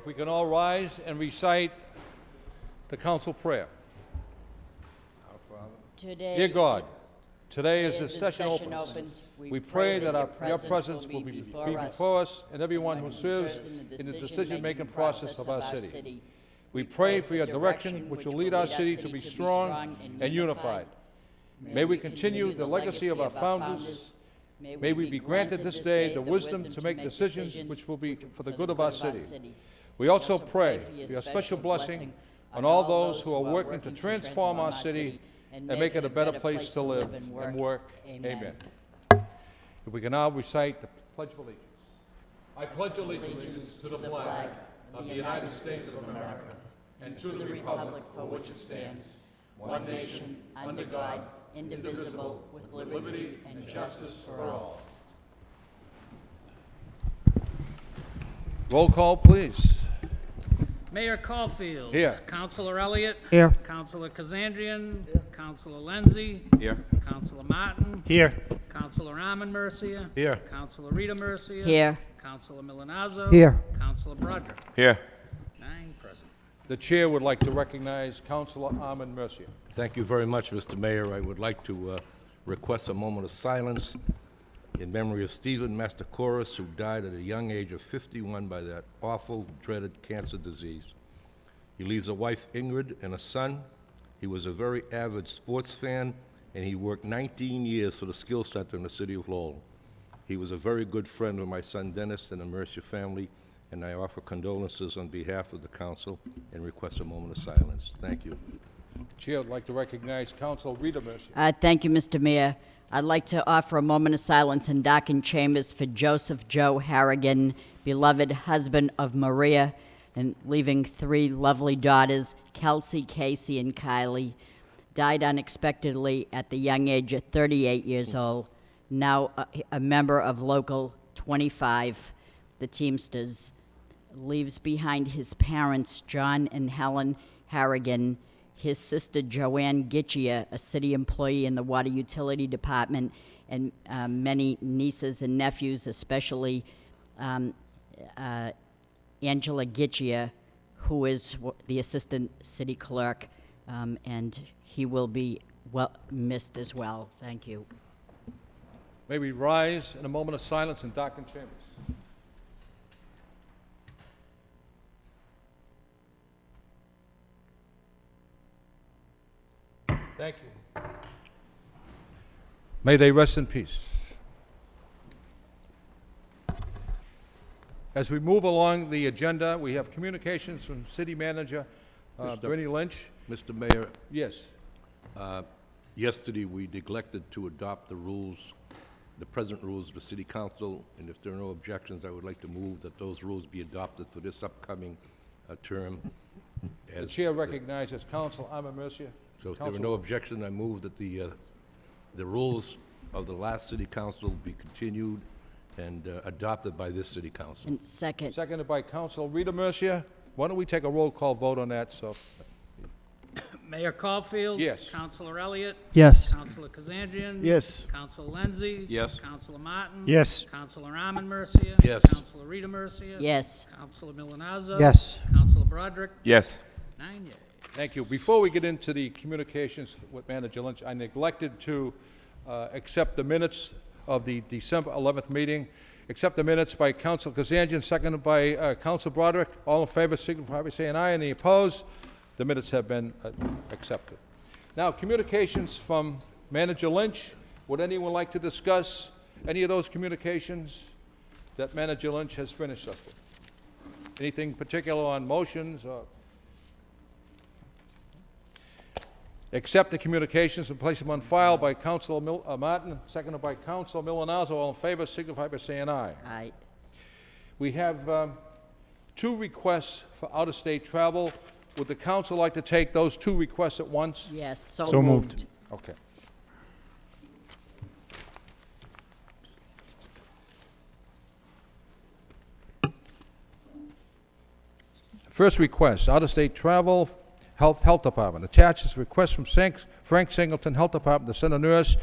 we can all rise and recite the council prayer. Today, Dear God, today as as this session opens, we pray that your presence will be before us and everyone who serves in the decision-making process of our city. We pray for your direction, which will lead our city to be strong and unified. May we continue the legacy of our founders. May we be granted this day the wisdom to make decisions which will be for the good of our city. We also pray for your special blessing on all those who are working to transform our city and make it a better place to live and work. Amen. If we can now recite the Pledge of Allegiance. I pledge allegiance to the flag of the United States of America and to the republic for which it stands, one nation, under God, indivisible, with liberty and justice for all. Roll call, please. Mayor Caulfield. Here. Councilor Elliott. Here. Councilor Kazandrian. Councilor Lenzi. Here. Councilor Martin. Here. Councilor Armin Mercia. Here. Councilor Rita Mercia. Here. Councilor Milanazzo. Here. Councilor Broderick. Here. 9 present. The chair would like to recognize Councilor Armin Mercia. Thank you very much, Mr. Mayor. I would like to request a moment of silence in memory of Stephen Mastakoris, who died at a young age of 51 by that awful, dreaded cancer disease. He leaves a wife, Ingrid, and a son. He was a very avid sports fan, and he worked 19 years for the Skill Center in the city of Lowell. He was a very good friend of my son, Dennis, and the Mercia family, and I offer condolences on behalf of the council and request a moment of silence. Thank you. The chair would like to recognize Councilor Rita Mercia. Thank you, Mr. Mayor. I'd like to offer a moment of silence in darkened chambers for Joseph Joe Harrigan, beloved husband of Maria, and leaving 3 lovely daughters, Kelsey, Casey, and Kylie. Died unexpectedly at the young age of 38 years old. Now a member of Local 25, the Teamsters. Leaves behind his parents, John and Helen Harrigan, his sister Joanne Gitchia, a city employee in the water utility department, and many nieces and nephews, especially Angela Gitchia, who is the assistant city clerk, and he will be well missed as well. Thank you. May we rise in a moment of silence in darkened chambers. Thank you. May they rest in peace. As we move along the agenda, we have communications from City Manager Bernie Lynch. Mr. Mayor, Yes. yesterday we neglected to adopt the rules, the present rules of the City Council, and if there are no objections, I would like to move that those rules be adopted for this upcoming term. The chair recognizes Councilor Armin Mercia. So if there are no objections, I move that the rules of the last City Council be continued and adopted by this City Council. And second. Seconded by Councilor Rita Mercia. Why don't we take a roll call vote on that? So, Mayor Caulfield. Yes. Councilor Elliott. Yes. Councilor Kazandrian. Yes. Councilor Lenzi. Yes. Councilor Martin. Yes. Councilor Armin Mercia. Yes. Councilor Rita Mercia. Yes. Councilor Milanazzo. Yes. Councilor Broderick. Yes. 9 yeas. thank you. Before we get into the communications with Manager Lynch, I neglected to accept the minutes of the December 11th meeting. Accept the minutes by Councilor Kazanjian, seconded by Councilor Broderick. All in favor, signify by saying aye. Any opposed? The minutes have been accepted. Now, communications from Manager Lynch. Would anyone like to discuss any of those communications that Manager Lynch has finished us with? Anything particular on motions or? Accept the communications and place them on file by Councilor Martin, seconded by Councilor Milanazzo. All in favor, signify by saying aye. Aye. We have 2 requests for out-of-state travel. Would the council like to take those 2 requests at once? Yes, so So moved. Okay. First request, out-of-state travel, Health Department. Attaches request from Frank Singleton, Health Department, to send a nurse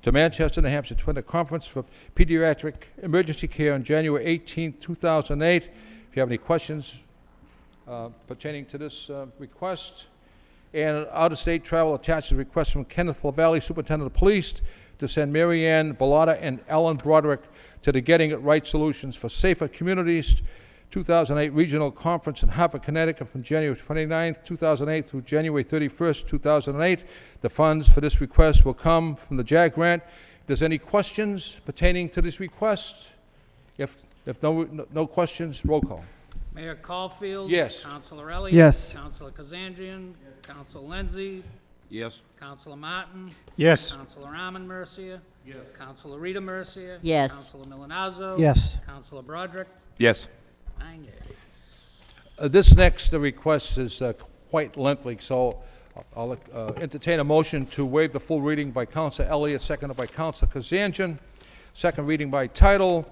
to Manchester, New Hampshire, to attend a conference for pediatric emergency care on January 18, 2008. If you have any questions, pertaining to this request. And out-of-state travel attaches a request from Kenneth LaValle, Superintendent of Police, to send Mary Ann Bellotta and Ellen Broderick to the Getting It Right Solutions for Safer Communities 2008 Regional Conference in Hartford, Connecticut from January 29th, 2008 through January 31st, 2008. The funds for this request will come from the JAG grant. If there's any questions pertaining to this request, if no questions, roll call. Mayor Caulfield. Yes. Councilor Elliott. Yes. Councilor Kazandrian. Yes. Councilor Lenzi. Yes. Councilor Martin. Yes. Councilor Arman Mercia. Yes. Councilor Rita Mercia. Yes. Councilor Milonazo. Yes. Councilor Broderick. Yes. 9 yeas. This next request is quite lengthy, so I'll entertain a motion to waive the full reading by Councilor Elliott, seconded by Councilor Kazanjian. Second reading by title,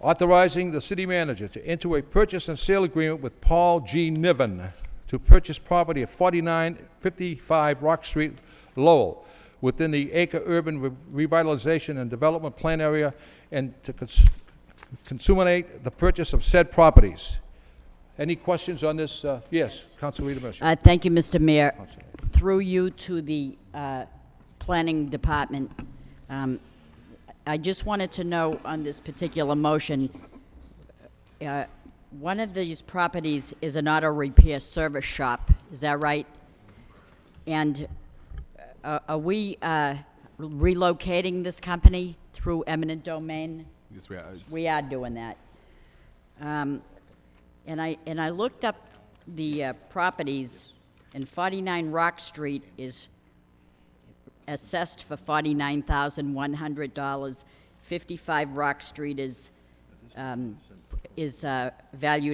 authorizing the city manager to enter a purchase and sale agreement with Paul G. Niven to purchase property at 4955 Rock Street, Lowell, within the Acre Urban Revitalization and Development Plan area, and to consummate the purchase of said properties. Any questions on this? Yes, Councilor Rita Mercer. Thank you, Mr. Mayor. Through you to the Planning Department, I just wanted to know on this particular motion, one of these properties is an auto repair service shop, is that right? And are we relocating this company through eminent domain? Yes, we are. We are doing that. And I looked up the properties, and 49 Rock Street is assessed for $49,100. 55 Rock Street is valued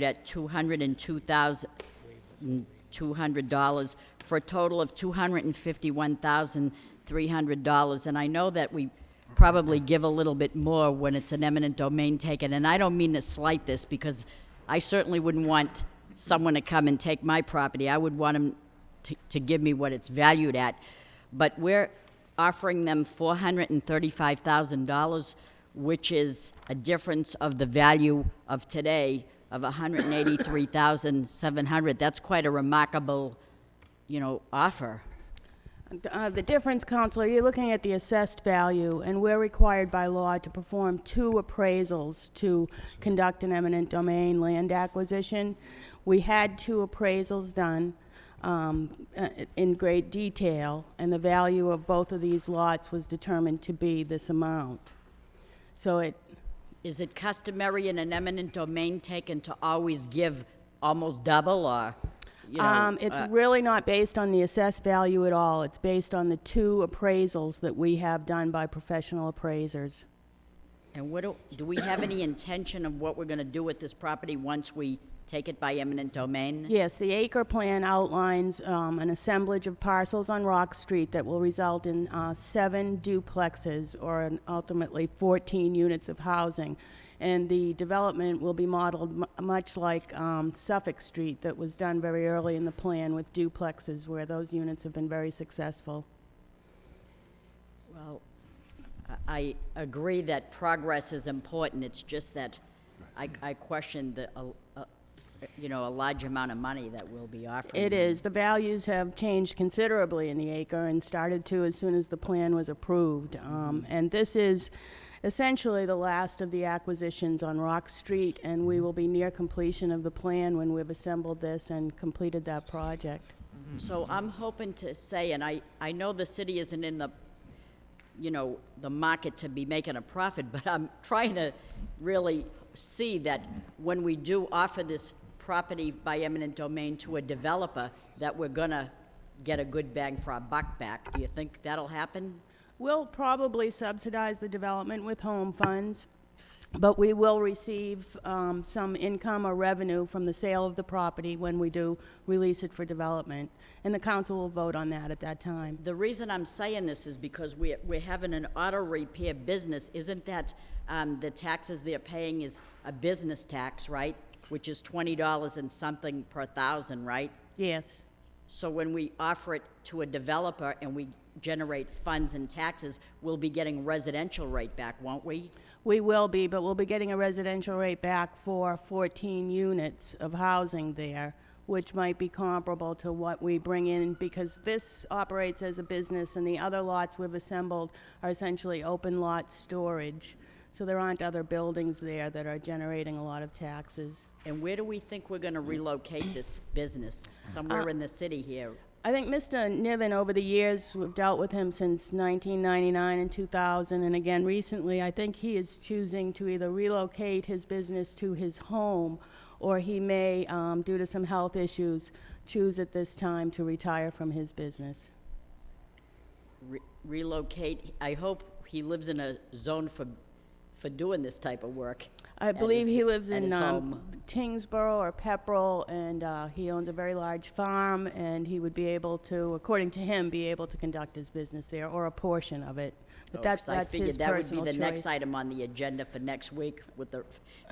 at $202,200 for a total of $251,300. And I know that we probably give a little bit more when it's an eminent domain taken. And I don't mean to slight this, because I certainly wouldn't want someone to come and take my property. I would want them to give me what it's valued at. But we're offering them $435,000, which is a difference of the value of today of $183,700. That's quite a remarkable, offer. The difference, Counselor, you're looking at the assessed value, and we're required by law to perform 2 appraisals to conduct an eminent domain land acquisition. We had 2 appraisals done in great detail, and the value of both of these lots was determined to be this amount. So Is it customary in an eminent domain taken to always give almost double, or, it's really not based on the assessed value at all. It's based on the 2 appraisals that we have done by professional appraisers. And do we have any intention of what we're going to do with this property once we take it by eminent domain? Yes, the acre plan outlines an assemblage of parcels on Rock Street that will result in 7 duplexes, or ultimately 14 units of housing. And the development will be modeled much like Suffolk Street, that was done very early in the plan with duplexes, where those units have been very successful. Well, I agree that progress is important. It's just that I question a large amount of money that we'll be offering. It is. The values have changed considerably in the acre, and started to as soon as the plan was approved. And this is essentially the last of the acquisitions on Rock Street, and we will be near completion of the plan when we've assembled this and completed that project. So I'm hoping to say, and I know the city isn't in the market to be making a profit, but I'm trying to really see that when we do offer this property by eminent domain to a developer, that we're gonna get a good bang for our buck back. Do you think that'll happen? We'll probably subsidize the development with home funds, but we will receive some income or revenue from the sale of the property when we do release it for development, and the council will vote on that at that time. The reason I'm saying this is because we're having an auto repair business. Isn't that the taxes they're paying is a business tax, right? Which is $20 and something per thousand, right? Yes. So when we offer it to a developer and we generate funds and taxes, we'll be getting residential rate back, won't we? We will be, but we'll be getting a residential rate back for 14 units of housing there, which might be comparable to what we bring in, because this operates as a business and the other lots we've assembled are essentially open lot storage. So there aren't other buildings there that are generating a lot of taxes. And where do we think we're going to relocate this business? Somewhere in the city here. I think Mr. Niven, over the years, we've dealt with him since 1999 and 2000, and again recently, I think he is choosing to either relocate his business to his home, or he may, due to some health issues, choose at this time to retire from his business. Relocate, I hope he lives in a zone for doing this type of work. I believe he lives at in his home. Tingsboro or Pepperell, and he owns a very large farm, and he would be able to, according to him, be able to conduct his business there, or a portion of it. But that's I his figured that would personal be the next choice. item on the agenda for next week with the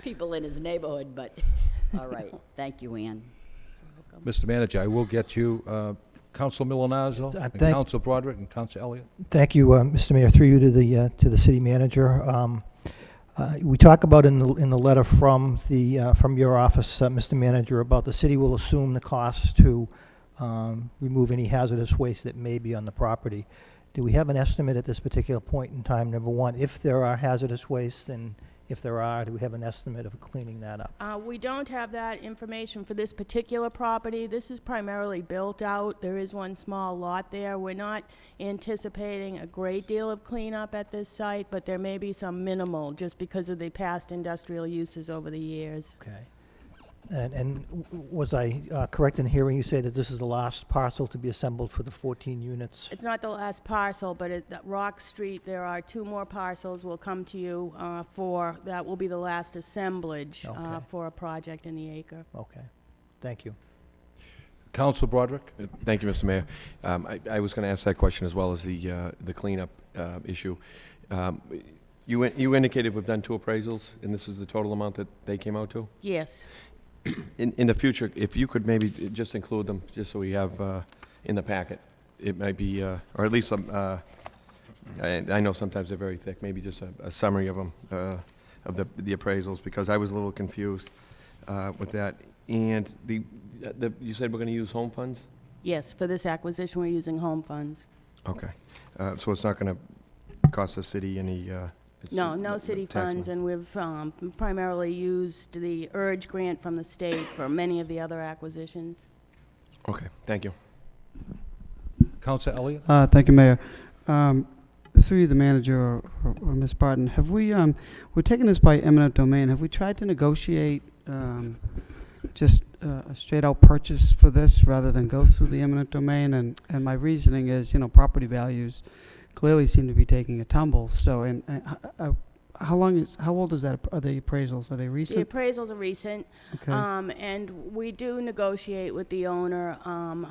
people in his neighborhood, but, all right. Thank you, Ann. Mr. Manager, I will get you Council Milonazo, and thank- Council Broderick, and Council Elliott. Thank you, Mr. Mayor. Through you to the city manager. We talk about in the letter from your office, Mr. Manager, about the city will assume the costs to remove any hazardous waste that may be on the property. Do we have an estimate at this particular point in time, number one, if there are hazardous waste, and if there are, do we have an estimate of cleaning that up? We don't have that information for this particular property. This is primarily built out. There is one small lot there. We're not anticipating a great deal of cleanup at this site, but there may be some minimal, just because of the past industrial uses over the years. Okay. And was I correct in hearing you say that this is the last parcel to be assembled for the 14 units? It's not the last parcel, but at Rock Street, there are 2 more parcels we'll come to you for. That will be the last assemblage Okay. for a project in the acre. Okay. Thank you. Council Broderick? Thank you, Mr. Mayor. I was going to ask that question as well as the cleanup issue. You indicated we've done 2 appraisals, and this is the total amount that they came out to? Yes. In the future, if you could maybe just include them, just so we have in the packet, it might be, or at least some, I know sometimes they're very thick, maybe just a summary of them, of the appraisals, because I was a little confused with that. And you said we're going to use home funds? Yes, for this acquisition, we're using home funds. Okay. So it's not going to cost the city any... No city tax funds, money. and we've primarily used the URGE grant from the state for many of the other acquisitions. Okay, thank you. Council Elliott? Thank you, Mayor. Through you, the manager, or Ms. Barton, have we, we're taking this by eminent domain. Have we tried to negotiate just a straight-out purchase for this rather than go through the eminent domain? And my reasoning is, property values clearly seem to be taking a tumble. So, how old is that? Are the appraisals? Are they The recent? appraisals are recent, Okay. and we do negotiate with the owner.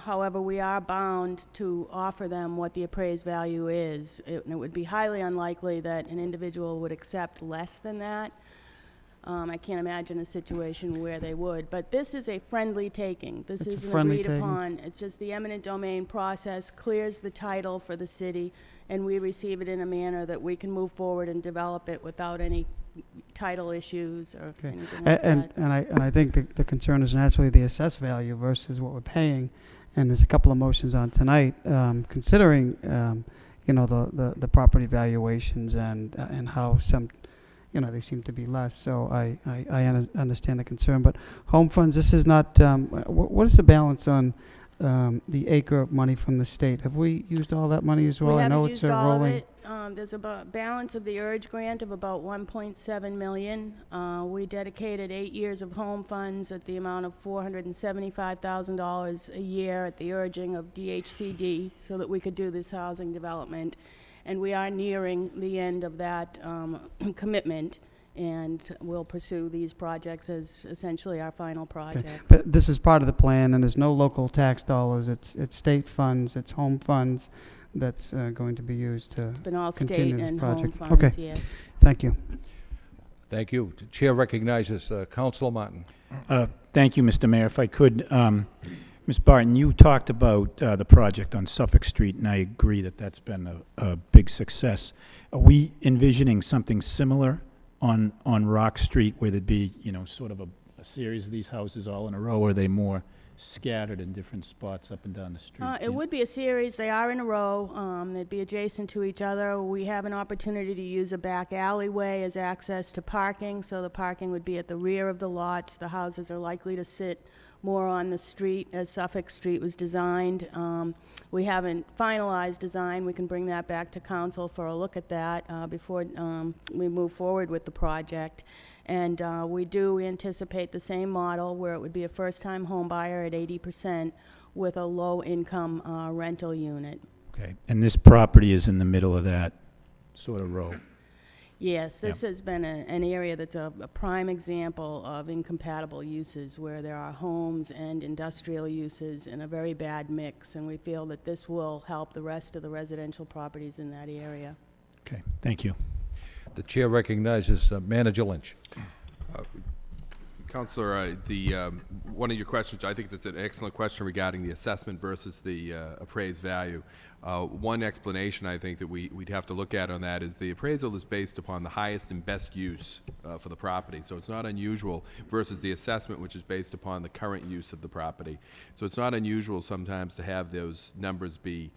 However, we are bound to offer them what the appraised value is. It would be highly unlikely that an individual would accept less than that. I can't imagine a situation where they would, but this is a friendly taking. This It's a is an friendly agreed taking. upon. It's just the eminent domain process clears the title for the city, and we receive it in a manner that we can move forward and develop it without any title issues or Okay. anything like that. And I think the concern is naturally the assessed value versus what we're paying. And there's a couple of motions on tonight, considering, the property valuations and how some, they seem to be less. So I understand the concern. But home funds, this is not, what is the balance on the acre money from the state? Have we used all that money as well? We I know haven't it's used all of rolling. it. There's a balance of the URGE grant of about $1.7 million. We dedicated 8 years of home funds at the amount of $475,000 a year at the urging of DHCD so that we could do this housing development. And we are nearing the end of that commitment, and we'll pursue these projects as essentially our final project. But this is part of the plan, and there's no local tax dollars. It's state funds, it's home funds that's going to be used to It's been all state continue this and home project. funds, Okay, yes. thank you. Thank you. The Chair recognizes Councilor Martin. Thank you, Mr. Mayor. If I could, Ms. Barton, you talked about the project on Suffolk Street, and I agree that that's been a big success. Are we envisioning something similar on Rock Street, where there'd be, sort of a series of these houses all in a row, or are they more scattered in different spots up and down the street? It would be a series. They are in a row. They'd be adjacent to each other. We have an opportunity to use a back alleyway as access to parking, so the parking would be at the rear of the lots. The houses are likely to sit more on the street as Suffolk Street was designed. We haven't finalized design. We can bring that back to council for a look at that before we move forward with the project. And we do anticipate the same model where it would be a first-time home buyer at 80% with a low-income rental unit. Okay, and this property is in the middle of that sort of row? Yes, this has been an area that's a prime example of incompatible uses where there are homes and industrial uses in a very bad mix, and we feel that this will help the rest of the residential properties in that area. Okay, thank you. The chair recognizes Manager Lynch. Councilor, one of your questions, I think it's an excellent question regarding the assessment versus the appraised value. One explanation I think that we'd have to look at on that is the appraisal is based upon the highest and best use for the property. So it's not unusual versus the assessment, which is based upon the current use of the property. So it's not unusual sometimes to have those numbers be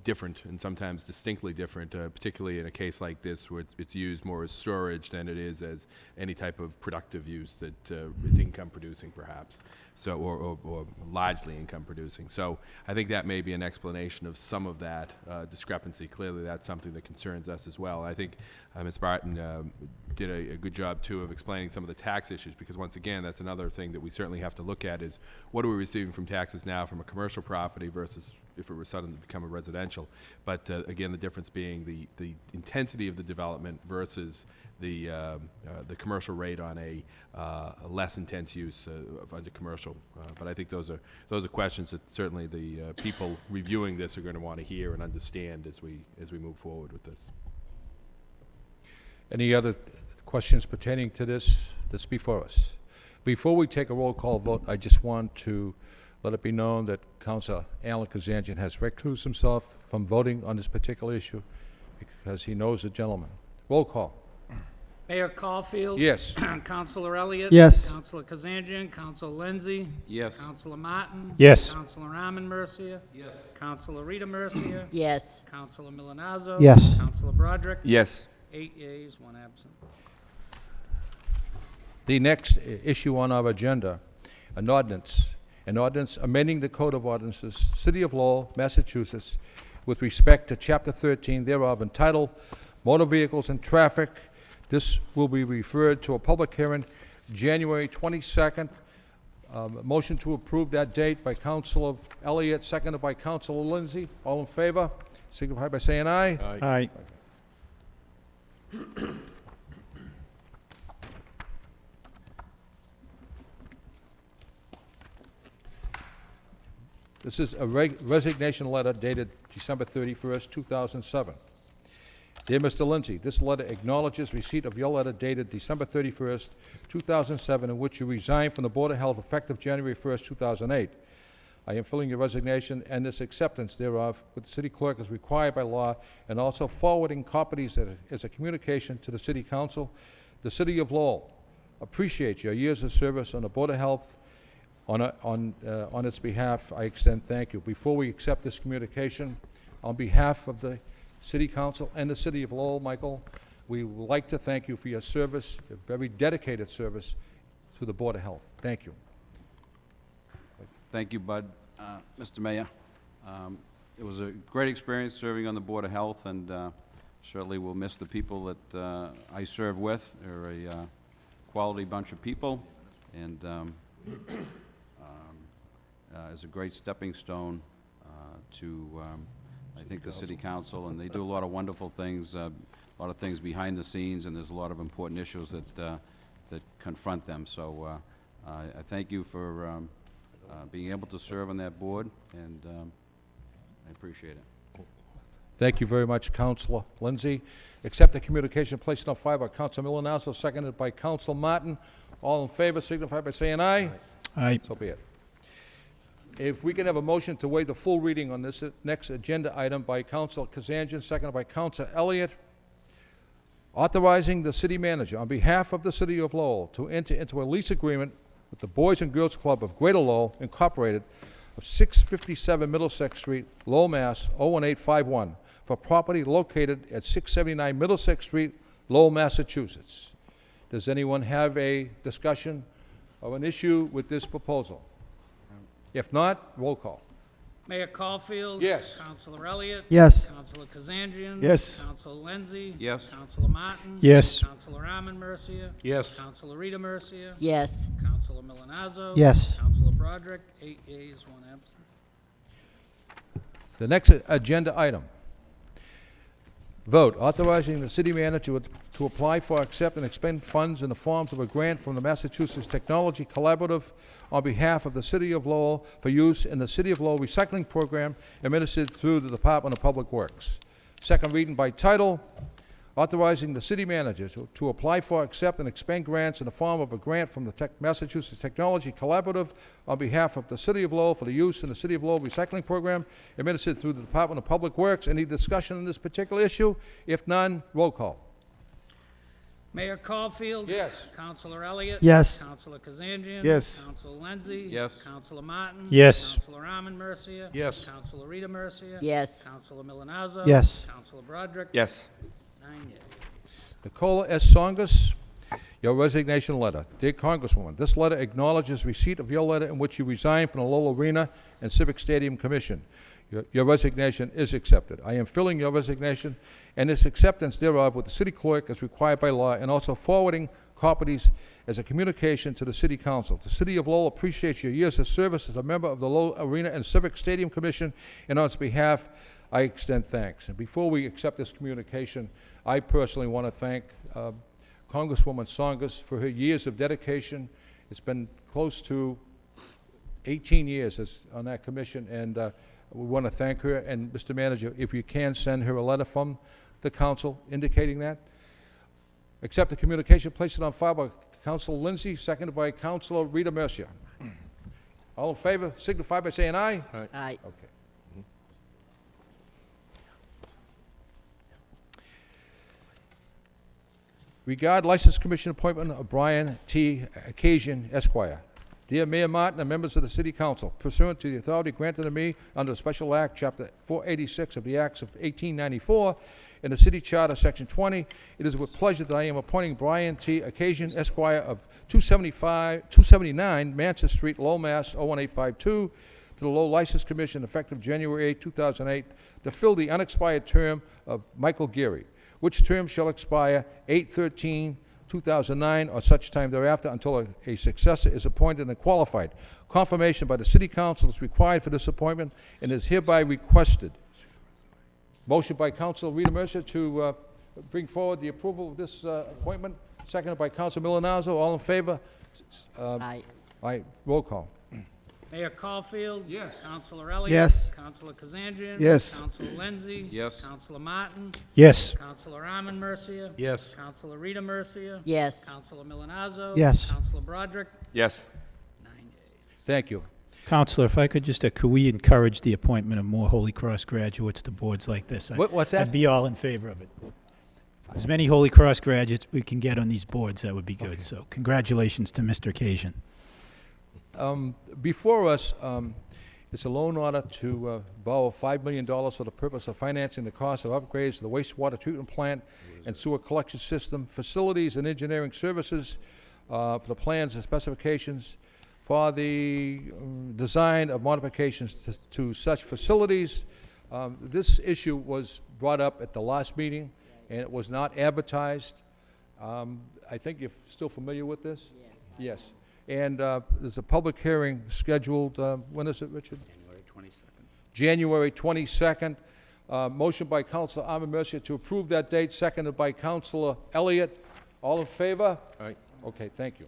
different and sometimes distinctly different, particularly in a case like this where it's used more as storage than it is as any type of productive use that is income producing perhaps. So, or largely income producing. So I think that may be an explanation of some of that discrepancy. Clearly that's something that concerns us as well. I think Ms. Barton did a good job too of explaining some of the tax issues, because once again that's another thing that we certainly have to look at is what are we receiving from taxes now from a commercial property versus if it were suddenly to become a residential. But again, the difference being the intensity of the development versus the commercial rate on a less intense use under commercial. But I think those are questions that certainly the people reviewing this are going to want to hear and understand as we move forward with this. Any other questions pertaining to this that's before us? Before we take a roll call vote, I just want to let it be known that Councilor Alan Kazanjian has recused himself from voting on this particular issue because he knows the gentleman. Roll call. Mayor Caulfield? Yes. Councilor Elliott? Yes. Councilor Kazanjian? Councilor Lindsay? Yes. Councilor Martin? Yes. Councilor Arman Mercia? Yes. Councilor Rita Mercia? Yes. Councilor Milonazo? Yes. Councilor Broderick? Yes. 8 yeas, 1 absent. The next issue on our agenda, an ordinance amending the Code of Ordinances, City of Lowell, Massachusetts, with respect to Chapter 13 thereof entitled Motor Vehicles and Traffic. This will be referred to a public hearing January 22nd. Motion to approve that date by Councilor Elliott, seconded by Councilor Lindsay. All in favor? Signify by saying aye. Aye. This is a resignation letter dated December 31st, 2007. Dear Mr. Lindsay, this letter acknowledges receipt of your letter dated December 31st, 2007, in which you resigned from the Board of Health effective January 1st, 2008. I am filling your resignation and this acceptance thereof with the city clerk as required by law, and also forwarding copies as a communication to the city council. The city of Lowell appreciates your years of service on the Board of Health. On its behalf, I extend thank you. Before we accept this communication, on behalf of the City Council and the City of Lowell, Michael, we would like to thank you for your service, your very dedicated service to the Board of Health. Thank you. Thank you, Bud. Mr. Mayor, it was a great experience serving on the Board of Health, and certainly will miss the people that I serve with. They're a quality bunch of people, and is a great stepping stone to, I think, the City Council, and they do a lot of wonderful things, a lot of things behind the scenes, and there's a lot of important issues that confront them. So I thank you for being able to serve on that board, and I appreciate it. Thank you very much, Councilor Lindsay. Accept the communication placed on file by Councilor Milonazo, seconded by Councilor Martin. All in favor signify by saying aye. Aye. So be it. If we can have a motion to waive the full reading on this next agenda item by Councilor Kazanjian, seconded by Councilor Elliott, authorizing the city manager on behalf of the city of Lowell to enter into a lease agreement with the Boys and Girls Club of Greater Lowell Incorporated of 657 Middlesex Street, Lowell, Mass. 01851, for property located at 679 Middlesex Street, Lowell, Massachusetts. Does anyone have a discussion of an issue with this proposal? If not, roll call. Mayor Caulfield? Yes. Councilor Elliott? Yes. Councilor Kazanjian? Yes. Councilor Lenzi? Yes. Councilor Martin? Yes. Councilor Arman Mercia? Yes. Councilor Rita Mercia? Yes. Councilor Milonazo? Yes. Councilor Broderick? 8 yeas, 1 absent. The next agenda item. Vote authorizing the city manager to apply for, accept, and expend funds in the forms of a grant from the Massachusetts Technology Collaborative on behalf of the City of Lowell for use in the City of Lowell recycling program administered through the Department of Public Works. Second reading by title, authorizing the city manager to apply for, accept, and expend grants in the form of a grant from the Massachusetts Technology Collaborative on behalf of the City of Lowell for the use in the City of Lowell recycling program administered through the Department of Public Works. Any discussion on this particular issue? If none, roll call. Mayor Caulfield? Yes. Councilor Elliott? Yes. Councilor Kazanjian? Yes. Councilor Lenzi? Yes. Councilor Martin? Yes. Councilor Arman Mercia? Yes. Councilor Rita Mercia? Yes. Councilor Milonazo? Yes. Councilor Broderick? Yes. 9 yeas. Nicola S. Songus, your resignation letter. Dear Congresswoman, this letter acknowledges receipt of your letter in which you resigned from the Lowell Arena and Civic Stadium Commission. Your resignation is accepted. I am filling your resignation and its acceptance thereof with the city clerk as required by law, and also forwarding copies as a communication to the city council. The city of Lowell appreciates your years of service as a member of the Lowell Arena and Civic Stadium Commission, and on its behalf, I extend thanks. And before we accept this communication, I personally want to thank Congresswoman Songus for her years of dedication. It's been close to 18 years on that commission, and we want to thank her. And Mr. Manager, if you can, send her a letter from the council indicating that. Accept the communication, place it on file by Councilor Lindsay, seconded by Councilor Rita Mercia. All in favor, signify by saying aye. Aye. Okay. Regard License Commission appointment of Brian T. Occasion, Esquire. Dear Mayor Martin and members of the City Council, pursuant to the authority granted to me under the Special Act, Chapter 486 of the Acts of 1894, in the City Charter, Section 20, it is with pleasure that I am appointing Brian T. Occasion, Esquire, of 279 Manchester Street, Lowell, Mass. 01852, to the Lowell License Commission effective January 8, 2008, to fill the unexpired term of Michael Geary, which term shall expire 8/13/2009 or such time thereafter until a successor is appointed and qualified. Confirmation by the City Council is required for this appointment and is hereby requested. Motion by Councilor Rita Mercia to bring forward the approval of this appointment, seconded by Councilor Milonazo. All in favor? Aye. Aye. Roll call. Mayor Caulfield? Yes. Councilor Elliott? Yes. Councilor Kazanjian? Yes. Councilor Lenzi? Yes. Councilor Martin? Yes. Councilor Arman Mercia? Yes. Councilor Rita Mercia? Yes. Councilor Milonazo? Yes. Councilor Broderick? Yes. 9 yeas. Thank you. Counselor, if I could just, could we encourage the appointment of more Holy Cross graduates to boards like this? What's that? I'd be all in favor of it. As many Holy Cross graduates we can get on these boards, that would be good. So congratulations to Mr. Occasion. Before us, it's a loan order to borrow $5 million for the purpose of financing the cost of upgrades to the wastewater treatment plant and sewer collection system, facilities and engineering services for the plans and specifications for the design of modifications to such facilities. This issue was brought up at the last meeting, and it was not advertised. I think you're still familiar with this? Yes. Yes. And there's a public hearing scheduled, when is it, Richard? January 22nd. Motion by Councilor Arman Mercia to approve that date, seconded by Councilor Elliott. All in favor? Aye. Okay, thank you.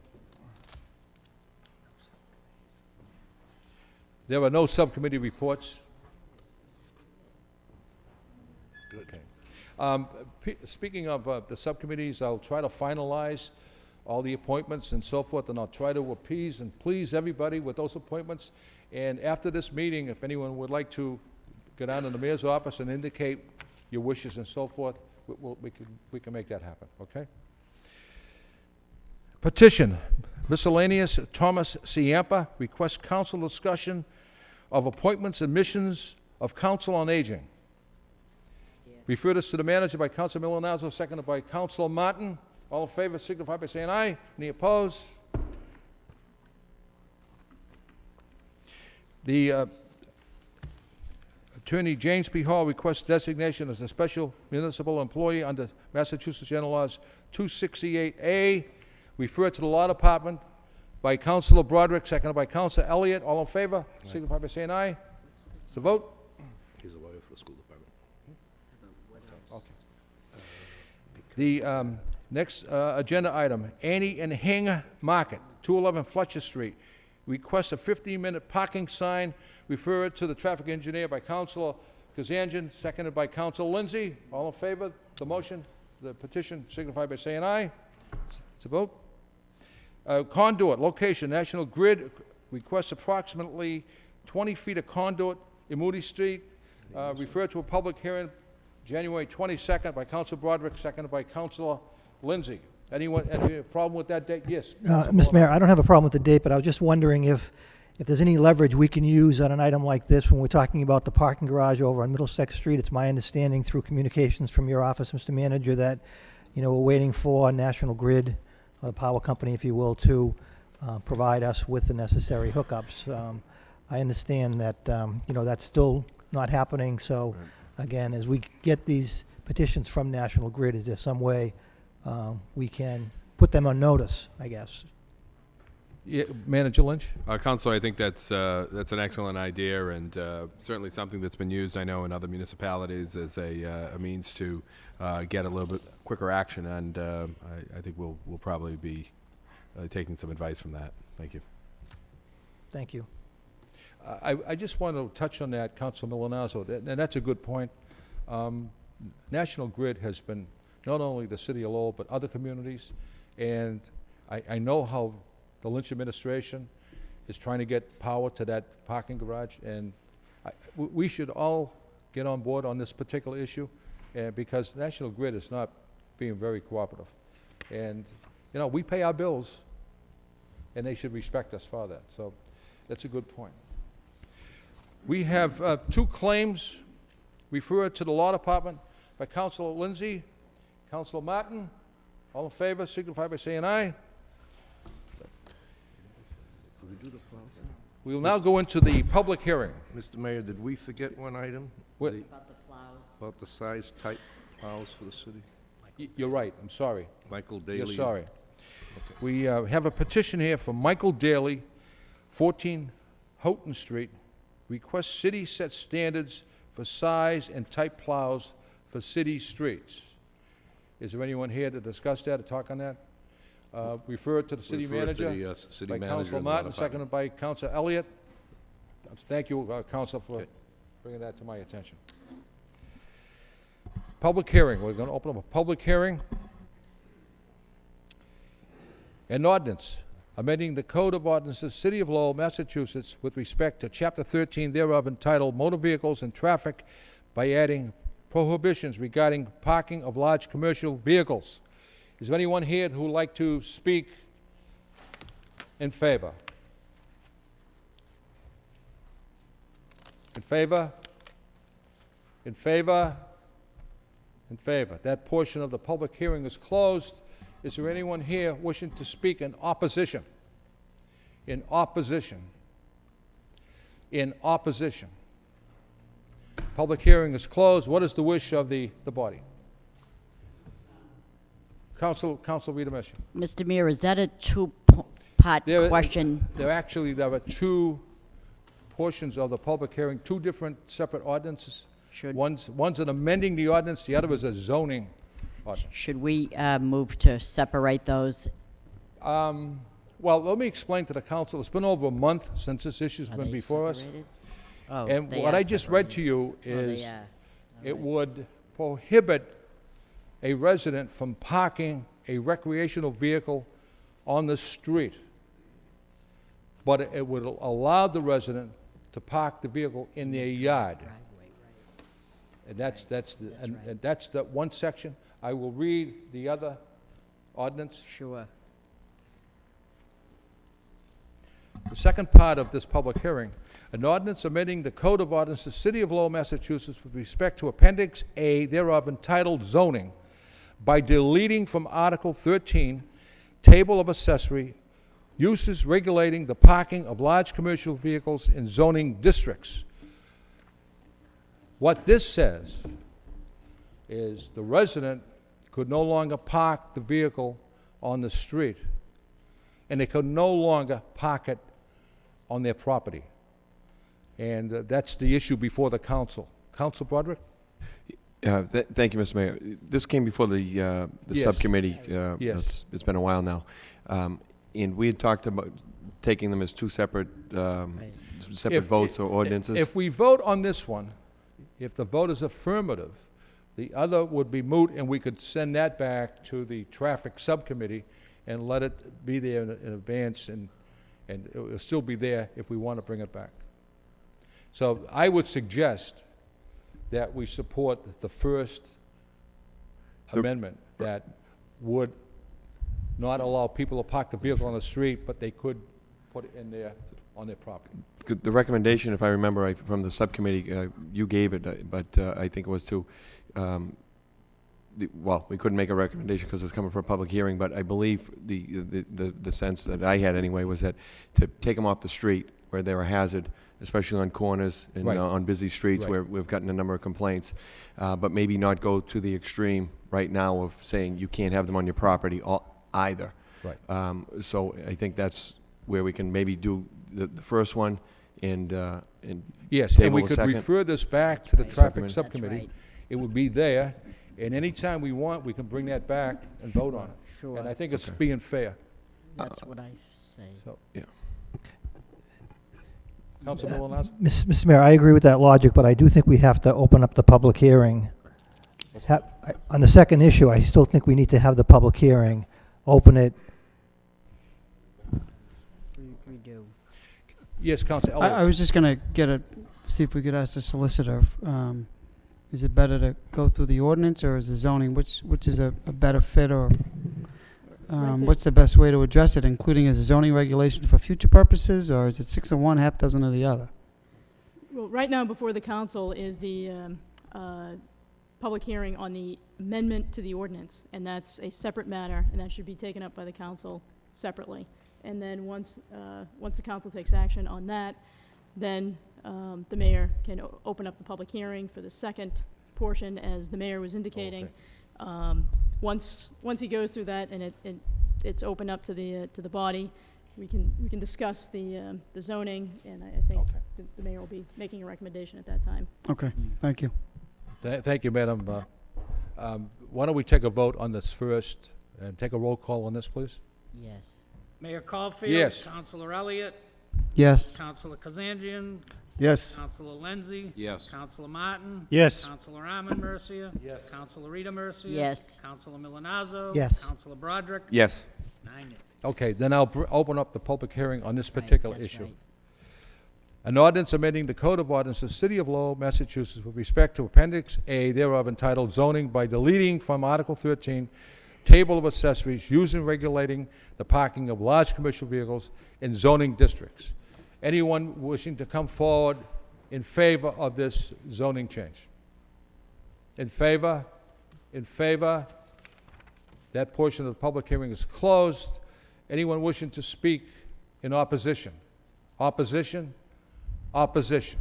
There are no subcommittee reports. Okay. Speaking of the subcommittees, I'll try to finalize all the appointments and so forth, and I'll try to appease and please everybody with those appointments. And after this meeting, if anyone would like to go down to the mayor's office and indicate your wishes and so forth, we can make that happen, okay? Petition, miscellaneous, Thomas Ciampa, requests council discussion of appointments and missions of Council on Aging. Refer this to the manager by Council Milonazo, seconded by Council Martin. All in favor signify by saying aye. Any opposed? The Attorney James P. Hall requests designation as a special municipal employee under Massachusetts General Laws 268A. Referred to the Law Department by Councilor Broderick, seconded by Councilor Elliott. All in favor signify by saying aye. It's the vote. He's a lawyer for the school department. Okay. The next agenda item, Annie and Hanger Market, 211 Fletcher Street. Request a 15-minute parking sign. Refer it to the traffic engineer by Councilor Kazanjian, seconded by Councilor Lindsay. All in favor of the motion, the petition, signify by saying aye. It's a vote. Conduit, location, National Grid, requests approximately 20 feet of conduit in Moody Street. Referred to a public hearing January 22nd by Councilor Broderick, seconded by Councilor Lindsay. Anyone, any problem with that date? Yes. Mr. Mayor, I don't have a problem with the date, but I was just wondering if there's any leverage we can use on an item like this when we're talking about the parking garage over on Middlesex Street. It's my understanding through communications from your office, Mr. Manager, that, you know, we're waiting for National Grid, the power company, if you will, to provide us with the necessary hookups. I understand that, you know, that's still not happening. So, again, as we get these petitions from National Grid, is there some way we can put them on notice, I guess? Yeah, Manager Lynch? Councilor, I think that's an excellent idea, and certainly something that's been used, I know, in other municipalities as a means to get a little bit quicker action, and I think we'll probably be taking some advice from that. Thank you. Thank you. I just want to touch on that, Councilor Milonazo, and that's a good point. National Grid has been not only the city of Lowell, but other communities, and I know how the Lynch administration is trying to get power to that parking garage, and we should all get on board on this particular issue, because National Grid is not being very cooperative. And, you know, we pay our bills, and they should respect us for that. So that's a good point. We have two claims referred to the Law Department by Councilor Lindsay, Councilor Martin. All in favor, signify by saying aye. We will now go into the public hearing. Mr. Mayor, did we forget one item? What- About the plows. About the size type plows for the city? You're right, I'm sorry. Michael Daly. You're sorry. We have a petition here from Michael Daly, 14 Houghton Street, requests city set standards for size and type plows for city streets. Is there anyone here to discuss that or talk on that? Refer it to the city Refer it to manager. the, city By manager Councilor and the law Martin, department. seconded by Councilor Elliott. Thank you, Councilor, for Okay. bringing that to my attention. Public hearing, we're gonna open up a public hearing. An ordinance amending the Code of Ordinances, City of Lowell, Massachusetts, with respect to Chapter 13 thereof entitled Motor Vehicles and Traffic by adding prohibitions regarding parking of large commercial vehicles. Is there anyone here who would like to speak in favor? In favor? In favor? In favor. That portion of the public hearing is closed. Is there anyone here wishing to speak in opposition? In opposition? In opposition? Public hearing is closed. What is the wish of the body? Council Rita Messi. Mr. Mayor, is that a two-part There question? There are two portions of the public hearing, two different separate ordinances. Should- One's an amending the ordinance, the other is a zoning ordinance. Should we move to separate those? Well, let me explain to the council, it's been over a month since this issue's Are been they before us. separated? Oh, And they what are I just read separated. to you Oh, they is, are. it would prohibit a resident from parking a recreational vehicle on the street, but it would allow the resident to park the vehicle in their yard. And that's the one section. I will read the other ordinance. Sure. The second part of this public hearing, an ordinance amending the Code of Ordinances of the City of Lowell, Massachusetts with respect to Appendix A thereof entitled Zoning by deleting from Article 13, Table of Accessory, uses regulating the parking of large commercial vehicles in zoning districts. What this says is the resident could no longer park the vehicle on the street, and they could no longer park it on their property. And that's the issue before the council. Council Broderick? Thank you, Mr. Mayor. This came before the Yes. subcommittee. Yes. It's been a while now. And we had talked about taking them as two separate votes or ordinances. If we vote on this one, if the vote is affirmative, the other would be moot, and we could send that back to the traffic subcommittee and let it be there in advance, and it will still be there if we want to bring it back. So I would suggest that we support the first amendment that would not allow people to park the vehicle on the street, but they could put it in there on their property. The recommendation, if I remember right, from the subcommittee, you gave it, but I think it was to, well, we couldn't make a recommendation because it was coming for a public hearing, but I believe the sense that I had anyway was that to take them off the street where they're a hazard, especially on corners and Right. On busy streets Right. where we've gotten a number of complaints, but maybe not go to the extreme right now of saying you can't have them on your property either. Right. So I think that's where we can maybe do the first one and Yes, and table we the could second. refer this back to the That's traffic right. subcommittee. That's right. It would be there, and anytime we want, we can bring that back and vote on it. Sure. And I think it's Okay. being fair. That's what I say. So, Yeah. Councilman Milonazo? Mr. Mayor, I agree with that logic, but I do think we have to open up the public hearing. On the second issue, I still think we need to have the public hearing, open it. We do. Yes, Council I Elliott. was just gonna see if we could ask the solicitor, is it better to go through the ordinance or is the zoning, which is a better fit, or what's the best way to address it, including as a zoning regulation for future purposes, or is it 6 of one, half dozen of the other? Well, right now before the council is the public hearing on the amendment to the ordinance, and that's a separate matter, and that should be taken up by the council separately. And then once the council takes action on that, then the mayor can open up the public hearing for the second portion, as the mayor was indicating. Once he goes through that and it's open up to the body, we can discuss the zoning, and I think Okay. the mayor will be making a recommendation at that time. Okay, thank you. Thank you, Madam. Why don't we take a vote on this first, and take a roll call on this, please? Yes. Mayor Caulfield? Yes. Councilor Elliott? Yes. Councilor Kazanjian? Yes. Councilor Lenzi? Yes. Councilor Martin? Yes. Councilor Arman Mercia? Yes. Councilor Rita Mercia? Yes. Councilor Milonazo? Yes. Councilor Broderick? Yes. 9 yeas. Okay, then I'll open up the public hearing on this Right, particular that's issue. right. An ordinance amending the Code of Ordinances of the City of Lowell, Massachusetts with respect to Appendix A thereof entitled Zoning by deleting from Article 13, Table of Accessories, using and regulating the parking of large commercial vehicles in zoning districts. Anyone wishing to come forward in favor of this zoning change? In favor? In favor? That portion of the public hearing is closed. Anyone wishing to speak in opposition? Opposition? Opposition.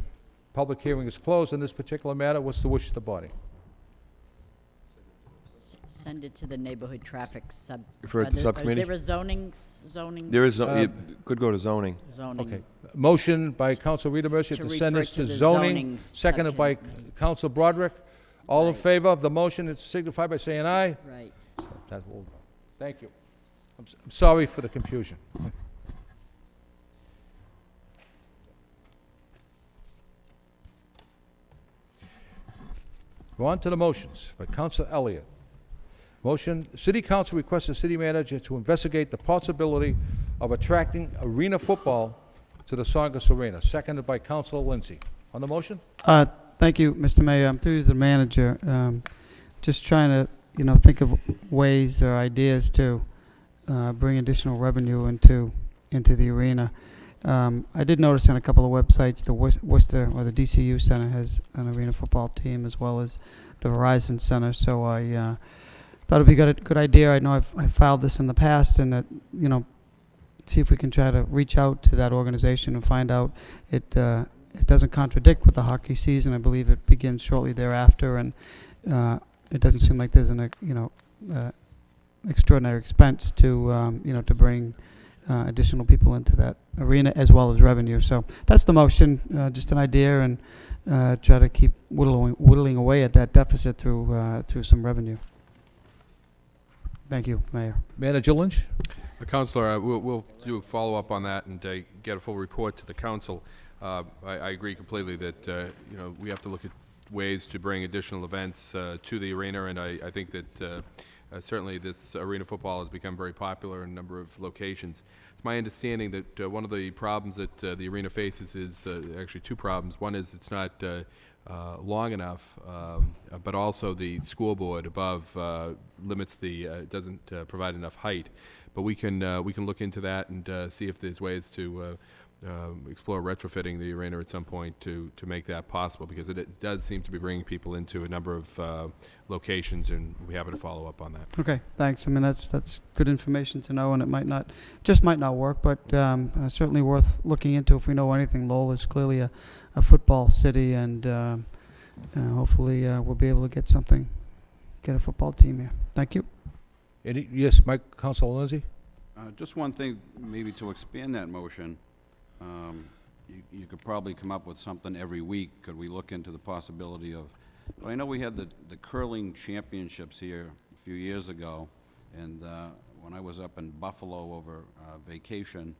Public hearing is closed on this particular matter. What's the wish of the body? Send it to the neighborhood traffic sub. Refer it to subcommittee? Is there a zoning? There is, it could go to zoning. Zoning. Okay. Motion by Counsel Rita Mercia To to send refer this to to the zoning, zoning seconded by subcommittee. Counsel Broderick. All in Right. favor of the motion, it's signified by saying aye. Right. That will- Thank you. I'm sorry for the confusion. Go on to the motions by Counsel Elliott. Motion, City Council requests the city manager to investigate the possibility of attracting arena football to the Songus Arena, seconded by Councilor Lindsay. On the motion? Thank you, Mr. Mayor. I'm through the manager. Just trying to, think of ways or ideas to bring additional revenue into the arena. I did notice on a couple of websites, the Worcester or the DCU Center has an arena football team as well as the Verizon Center. So I thought it'd be a good idea. I know I've filed this in the past, and that see if we can try to reach out to that organization and find out it doesn't contradict with the hockey season. I believe it begins shortly thereafter, and it doesn't seem like there's an extraordinary expense to to bring additional people into that arena as well as revenue. So that's the motion. Just an idea, and try to keep whittling away at that deficit through some revenue. Thank you, Mayor. Manager Lynch? Councilor, we'll do a follow-up on that and get a full report to the council. I agree completely that we have to look at ways to bring additional events to the arena, and I think that certainly this arena football has become very popular in a number of locations. It's my understanding that one of the problems that the arena faces is actually two problems. One is it's not long enough, but also the school board above limits doesn't provide enough height. But we can look into that and see if there's ways to explore retrofitting the arena at some point to make that possible, because it does seem to be bringing people into a number of locations, and we have to follow up on that. Okay, thanks. I mean, that's good information to know, and it might not work, but certainly worth looking into if we know anything. Lowell is clearly a football city, and hopefully we'll be able to get a football team here. Thank you. Yes, Mike, Councilor Lindsay? Just one thing, maybe to expand that motion. You could probably come up with something every week. Could we look into the possibility of, well, I know we had the curling championships here a few years ago, and when I was up in Buffalo over vacation,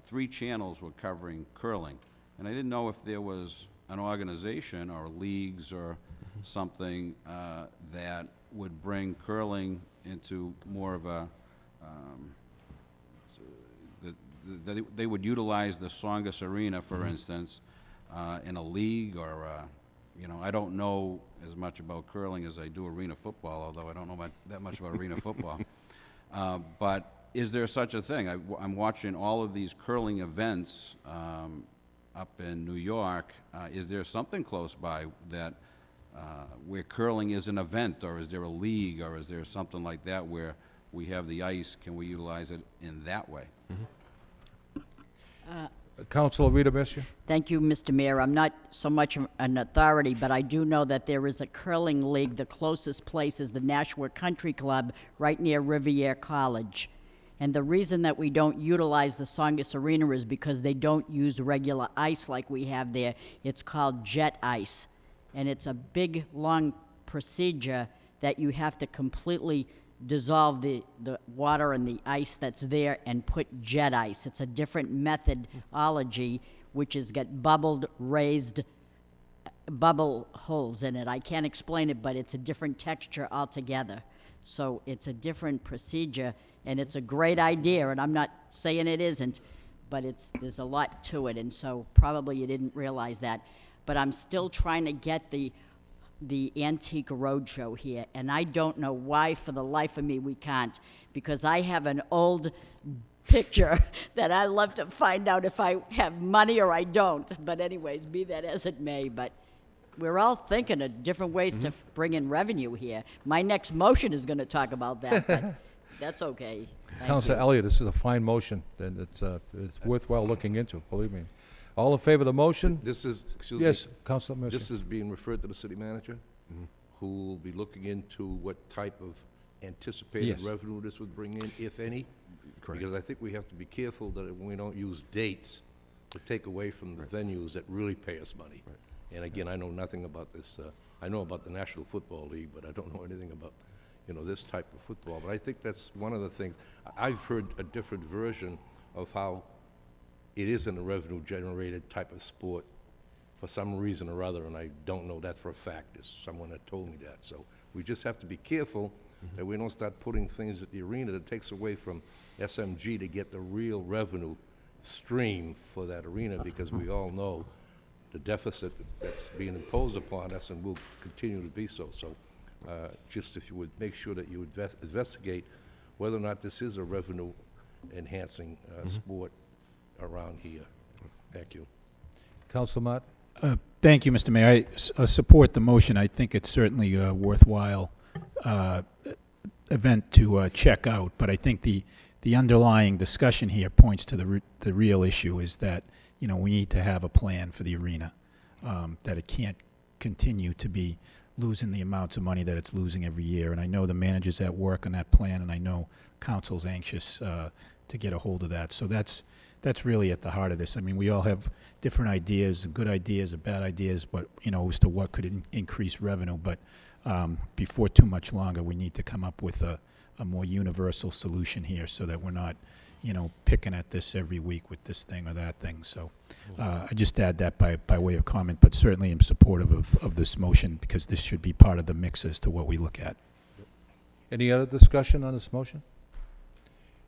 3 channels were covering curling. And I didn't know if there was an organization or leagues or something that would bring curling into more of a they would utilize the Songus Arena, for instance, in a league, or I don't know as much about curling as I do arena football, although I don't know that much about arena football. But is there such a thing? I'm watching all of these curling events up in New York. Is there something close by that where curling is an event, or is there a league, or is there something like that where we have the ice? Can we utilize it in that way? Councilor Rita Mercier? Thank you, Mr. Mayor. I'm not so much an authority, but I do know that there is a curling league. The closest place is the Nashua Country Club right near Riviere College. And the reason that we don't utilize the Songus Arena is because they don't use regular ice like we have there. It's called jet ice. And it's a big, long procedure that you have to completely dissolve the water and the ice that's there and put jet ice. It's a different methodology, which has got raised bubble holes in it. I can't explain it, but it's a different texture altogether. So it's a different procedure, and it's a great idea, and I'm not saying it isn't, but there's a lot to it, and so probably you didn't realize that. But I'm still trying to get the Antique Roadshow here, and I don't know why for the life of me we can't, because I have an old picture that I'd love to find out if I have money or I don't. But anyways, be that as it may, but we're all thinking of different ways to bring in revenue here. My next motion is going to talk about that, but that's okay. Thank Councilor you. Elliott, this is a fine motion, and it's worthwhile looking into, believe me. All in favor of the motion? This is, excuse me. Yes, Councilor Mercier. This is being referred to the city manager, who will be looking into what type of anticipated Yes. revenue this would bring in, if any. Correct. Because I think we have to be careful that we don't use dates to take away from the venues that really pay us money. And again, I know nothing about this. I know about the National Football League, but I don't know anything about, this type of football. But I think that's one of the things. I've heard a different version of how it isn't a revenue-generated type of sport for some reason or other, and I don't know that for a fact. It's someone that told me that. So we just have to be careful that we don't start putting things at the arena that takes away from SMG to get the real revenue stream for that arena, because we all know the deficit that's being imposed upon us and will continue to be so. So just if you would make sure that you investigate whether or not this is a revenue-enhancing sport around here. Thank you. Council Mott? Thank you, Mr. Mayor. I support the motion. I think it's certainly a worthwhile event to check out, but I think the underlying discussion here points to the real issue is that, you know, we need to have a plan for the arena, that it can't continue to be losing the amounts of money that it's losing every year. And I know the manager's at work on that plan, and I know council's anxious to get a hold of that. So that's really at the heart of this. I mean, we all have different ideas, good ideas, and bad ideas, but, you know, as to what could increase revenue. But before too much longer, we need to come up with a more universal solution here, so that we're not, you know, picking at this every week with this thing or that thing. So I just add that by way of comment, but certainly am supportive of this motion, because this should be part of the mix as to what we look at. Any other discussion on this motion?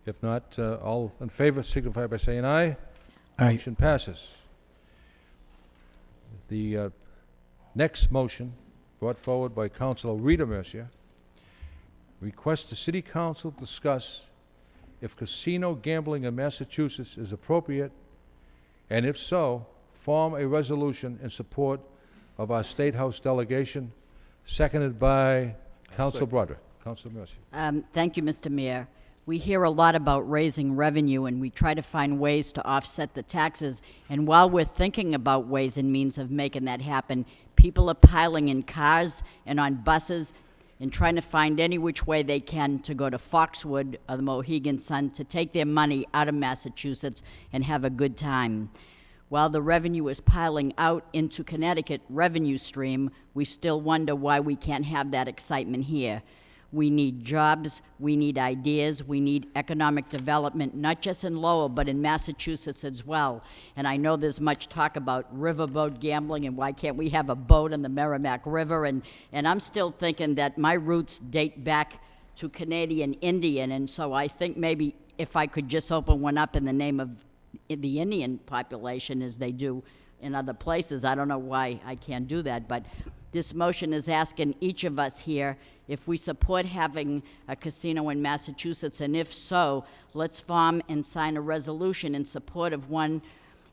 If not, all in favor signify by saying aye. Aye. Motion passes. The next motion, brought forward by Councilor Rita Mercier, requests the City Council discuss if casino gambling in Massachusetts is appropriate, and if so, form a resolution in support of our State House delegation, seconded by Councilor Broderick. Councilor Mercier. Thank you, Mr. Mayor. We hear a lot about raising revenue, and we try to find ways to offset the taxes. And while we're thinking about ways and means of making that happen, people are piling in cars and on buses and trying to find any which way they can to go to Foxwood or the Mohegan Sun to take their money out of Massachusetts and have a good time. While the revenue is piling out into Connecticut revenue stream, we still wonder why we can't have that excitement here. We need jobs, we need ideas, we need economic development, not just in Lowell, but in Massachusetts as well. And I know there's much talk about riverboat gambling and why can't we have a boat on the Merrimack River, and I'm still thinking that my roots date back to Canadian Indian, and so I think maybe if I could just open one up in the name of the Indian population as they do in other places. I don't know why I can't do that, but this motion is asking each of us here if we support having a casino in Massachusetts, and if so, let's form and sign a resolution in support of one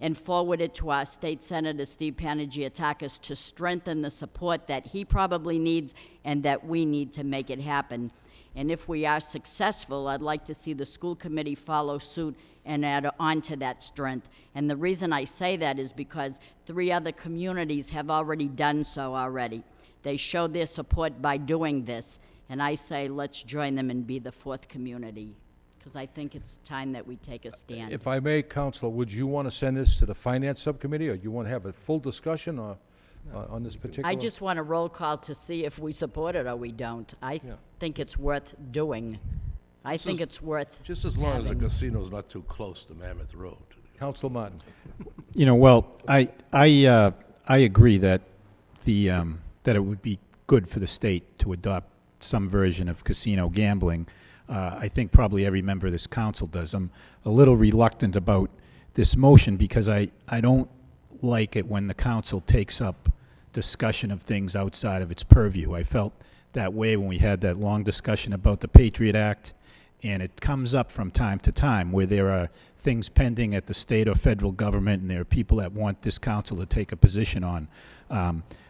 and forward it to our state senator, Steve Panagiotakis, to strengthen the support that he probably needs and that we need to make it happen. And if we are successful, I'd like to see the school committee follow suit and add on to that strength. And the reason I say that is because 3 other communities have already done so already. They showed their support by doing this, and I say let's join them and be the 4th community, because I think it's time that we take a stand. If I may, Councilor, would you want to send this to the Finance Subcommittee, or you want to have a full discussion or, on this particular? I just want a roll call to see if we support it or we don't. I think it's worth doing. I think it's worth Just as long as the having. casino's not too close to Mammoth Road. Councilor Martin. You know, well, I agree that that it would be good for the state to adopt some version of casino gambling. I think probably every member of this council does. I'm a little reluctant about this motion because I don't like it when the council takes up discussion of things outside of its purview. I felt that way when we had that long discussion about the Patriot Act, and it comes up from time to time where there are things pending at the state or federal government, and there are people that want this council to take a position on.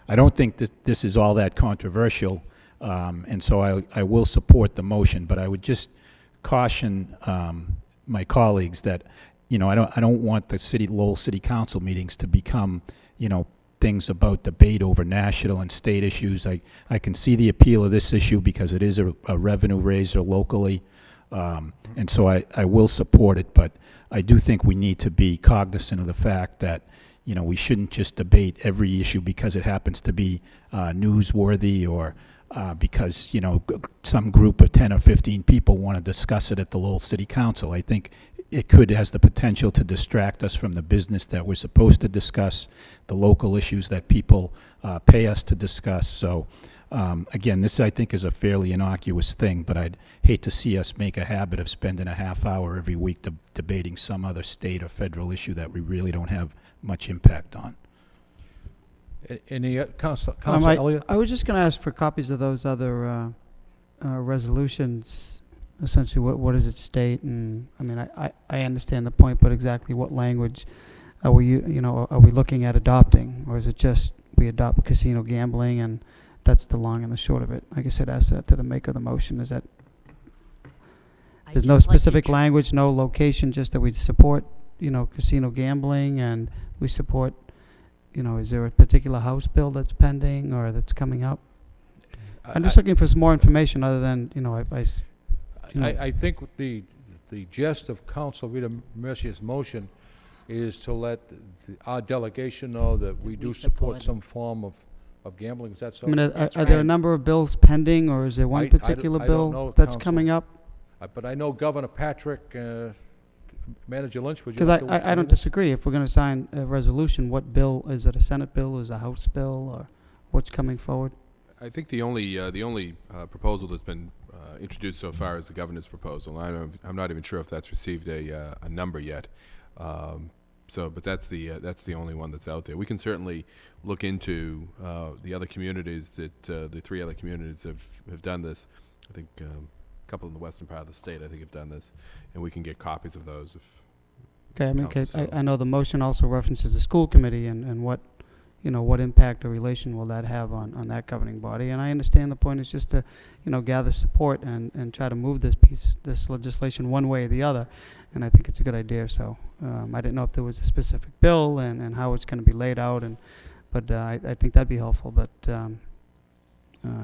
I don't think that this is all that controversial, and so I will support the motion, but I would just caution my colleagues that, you know, I don't want the Lowell City Council meetings to become, you know, things about debate over national and state issues. I can see the appeal of this issue because it is a revenue raiser locally, and so I will support it, but I do think we need to be cognizant of the fact that, you know, we shouldn't just debate every issue because it happens to be newsworthy or because, you know, some group of 10 or 15 people want to discuss it at the Lowell City Council. I think it has the potential to distract us from the business that we're supposed to discuss, the local issues that people pay us to discuss. So Again, this, I think, is a fairly innocuous thing, but I'd hate to see us make a habit of spending a half hour every week debating some other state or federal issue that we really don't have much impact on. Any, Council Elliott? I was just going to ask for copies of those other resolutions. Essentially, what does it state? And I mean, I understand the point, but exactly what language are we, are we looking at adopting, or is it just we adopt casino gambling and that's the long and the short of it? I guess I'd ask that to the maker of the motion. Is that there's no specific language, no location, just that we support, casino gambling, and we support, is there a particular House bill that's pending or that's coming up? I'm just looking for some more information other than, I think the gist of Council Rita Mercier's motion is to let our delegation know that we do support some form of gambling. Is that so? I mean, are there a number of bills pending, or is there one particular I don't bill know, that's Counsel. coming up? But I know Governor Patrick, Manager Lynch, would you Because like to... I don't disagree. If we're going to sign a resolution, what bill? Is it a Senate bill? Is it a House bill? Or what's coming forward? I think the only proposal that's been introduced so far is the governor's proposal. I'm not even sure if that's received a number yet. But that's the only one that's out there. We can certainly look into the other communities that the 3 other communities have done this. I think a couple in the western part of the state, I think, have done this, and we can get copies of those. Okay, I mean, I know the motion also references the school committee and what, what impact or relation will that have on that governing body. And I understand the point is just to, gather support and try to move this legislation one way or the other. And I think it's a good idea. So I didn't know if there was a specific bill and how it's going to be laid out. But I think that'd be helpful. But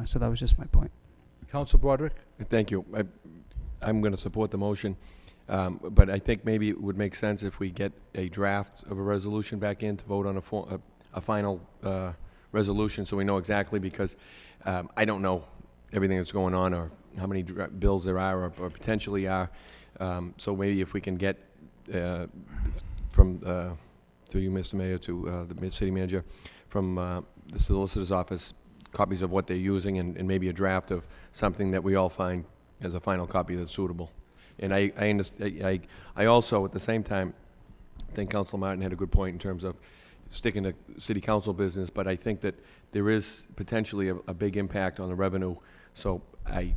so that was just my point. Council Broderick? Thank you. I'm going to support the motion, but I think maybe it would make sense if we get a draft of a resolution back in to vote on a final resolution, so we know exactly, because I don't know everything that's going on or how many bills there are or potentially are. So maybe if we can get from, through you, Mr. Mayor, to the city manager, from the solicitor's office, copies of what they're using and maybe a draft of something that we all find as a final copy that's suitable. And I also, at the same time, think Councilor Martin had a good point in terms of sticking to city council business, but I think that there is potentially a big impact on the revenue. So I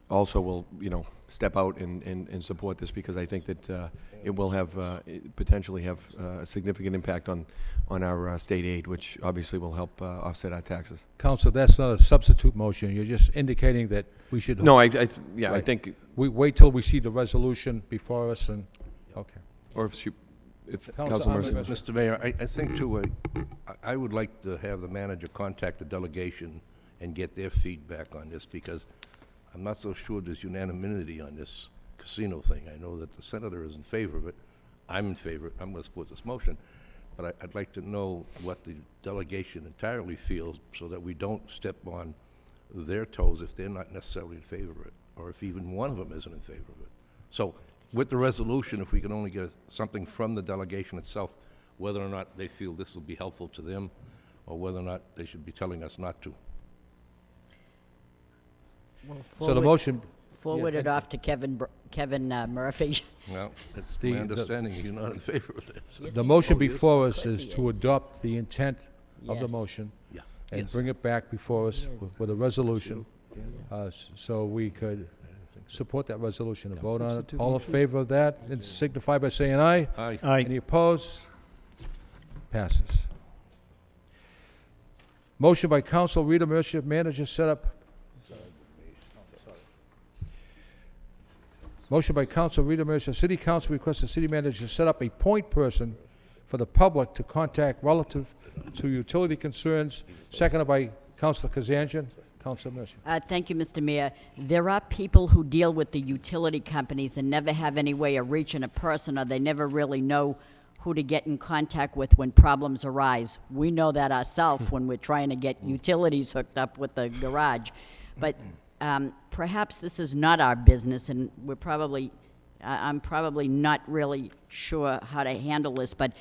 also will, step out and support this, because I think that it will have potentially have a significant impact on our state aid, which obviously will help offset our taxes. Council, that's not a substitute motion. You're just indicating that we should... No, I think... We wait till we see the resolution before us and... Okay. Or if Council Council Mercer... Mr. Mayor, I think too, I would like to have the manager contact the delegation and get their feedback on this, because I'm not so sure there's unanimity on this casino thing. I know that the senator is in favor of it. I'm in favor. I'm going to support this motion. But I'd like to know what the delegation entirely feels, so that we don't step on their toes if they're not necessarily in favor of it, or if even one of them isn't in favor of it. So with the resolution, if we can only get something from the delegation itself, whether or not they feel this will be helpful to them, or whether or not they should be telling us not to. So the motion... Forward it off to Kevin Murphy. Well, it's my understanding he's not in favor of this. Yes, The he motion is. before Of us course is he to is. adopt the intent of the Yes. motion Yeah. and Yes. bring it back before us with a resolution, so we could support that resolution and vote on it. All in favor of that, and signify by saying aye. Aye. Any opposed? Passes. Motion by Council Rita Mercer, manager set up. Motion by Council Rita Mercer, City Council requests the city manager set up a point person for the public to contact relative to utility concerns. Seconded by Councilor Kazanjian. Councilor Mercer. Thank you, Mr. Mayor. There are people who deal with the utility companies and never have any way of reaching a person, or they never really know who to get in contact with when problems arise. We know that ourselves when we're trying to get utilities hooked up with the garage. But perhaps this is not our business, and I'm probably not really sure how to handle this, but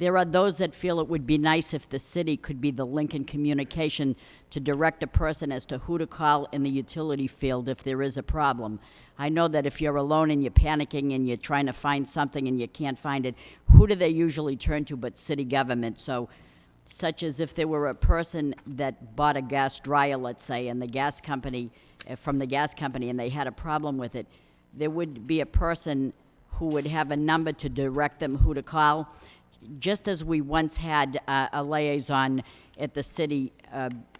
There are those that feel it would be nice if the city could be the link in communication to direct a person as to who to call in the utility field if there is a problem. I know that if you're alone and you're panicking and you're trying to find something and you can't find it, who do they usually turn to but city government? So, such as if there were a person that bought a gas dryer, let's say, and the gas company, from the gas company, and they had a problem with it, there would be a person who would have a number to direct them who to call. Just as we once had a liaison at the city,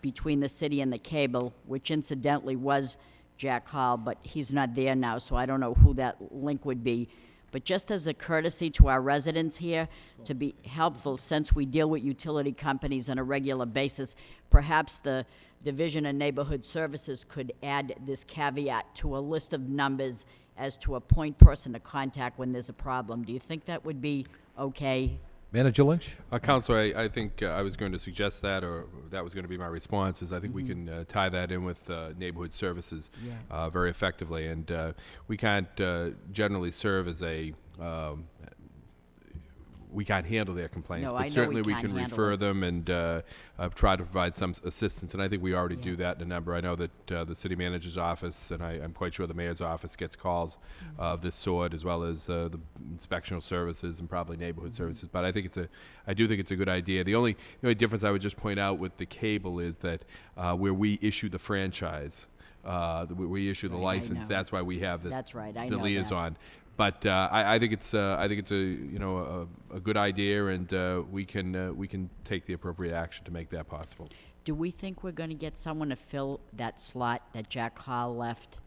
between the city and the cable, which incidentally was Jack Hall, but he's not there now, so I don't know who that link would be. But just as a courtesy to our residents here, to be helpful, since we deal with utility companies on a regular basis, perhaps the Division of Neighborhood Services could add this caveat to a list of numbers as to a point person to contact when there's a problem. Do you think that would be okay? Manager Lynch? Counselor, I think I was going to suggest that, or that was going to be my response, is I think we can tie that in with neighborhood services very effectively. And we can't generally serve as a, we can't handle their complaints, No, I but know certainly we we can't can handle refer it. them and try to provide some assistance. And I think we already do that in a number. I know that the city manager's office, and I'm quite sure the mayor's office gets calls of this sort, as well as the inspectional services and probably neighborhood services. But I think I do think it's a good idea. The only difference I would just point out with the cable is that where we issue the franchise, we issue the Right, I license. know. That's why we have this. That's right, I the know that. liaison. But I think it's a good idea, and we can take the appropriate action to make that possible. Do we think we're going to get someone to fill that slot that Jack Hall left?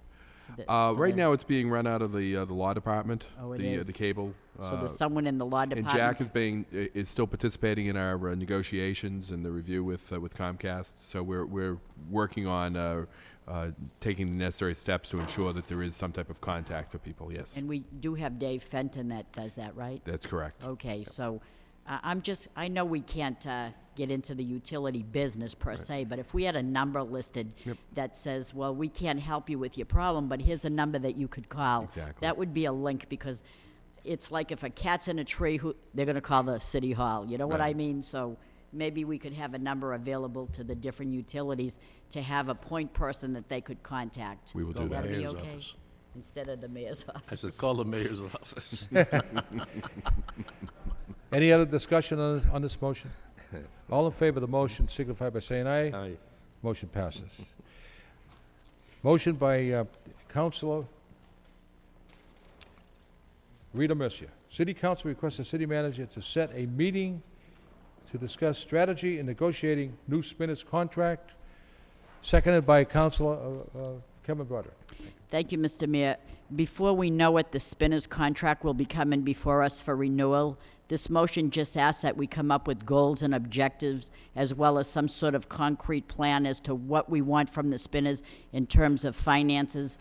Right now, it's being run out of the law department. Oh, it the is? the cable. So there's someone in the law And department? Jack is still participating in our negotiations and the review with Comcast. So we're working on taking the necessary steps to ensure that there is some type of contact for people. Yes, And we do have Dave Fenton that does that, right? that's correct. Okay, so I know we can't get into the utility business per se, but if we had a number listed that says, well, we can't help you with your problem, but here's a number that you could call. Exactly. That would be a link, because it's like if a cat's in a tree, they're going to call the city hall. You know what I Right. mean? So maybe we could have a number available to the different utilities to have a point person that they could contact. We will do Would that. that be Mayor's okay? office. Instead of the mayor's office. I said, call the mayor's office. Any other discussion on this motion? All in favor of the motion signify by saying aye. Aye. Motion passes. Motion by Councilor Rita Mercier. City Council requests the city manager to set a meeting to discuss strategy in negotiating new spinners contract, seconded by Councilor Kevin Broderick. Thank you, Mr. Mayor. Before we know it, the spinner's contract will be coming before us for renewal. This motion just asks that we come up with goals and objectives, as well as some sort of concrete plan as to what we want from the spinners in terms of finances.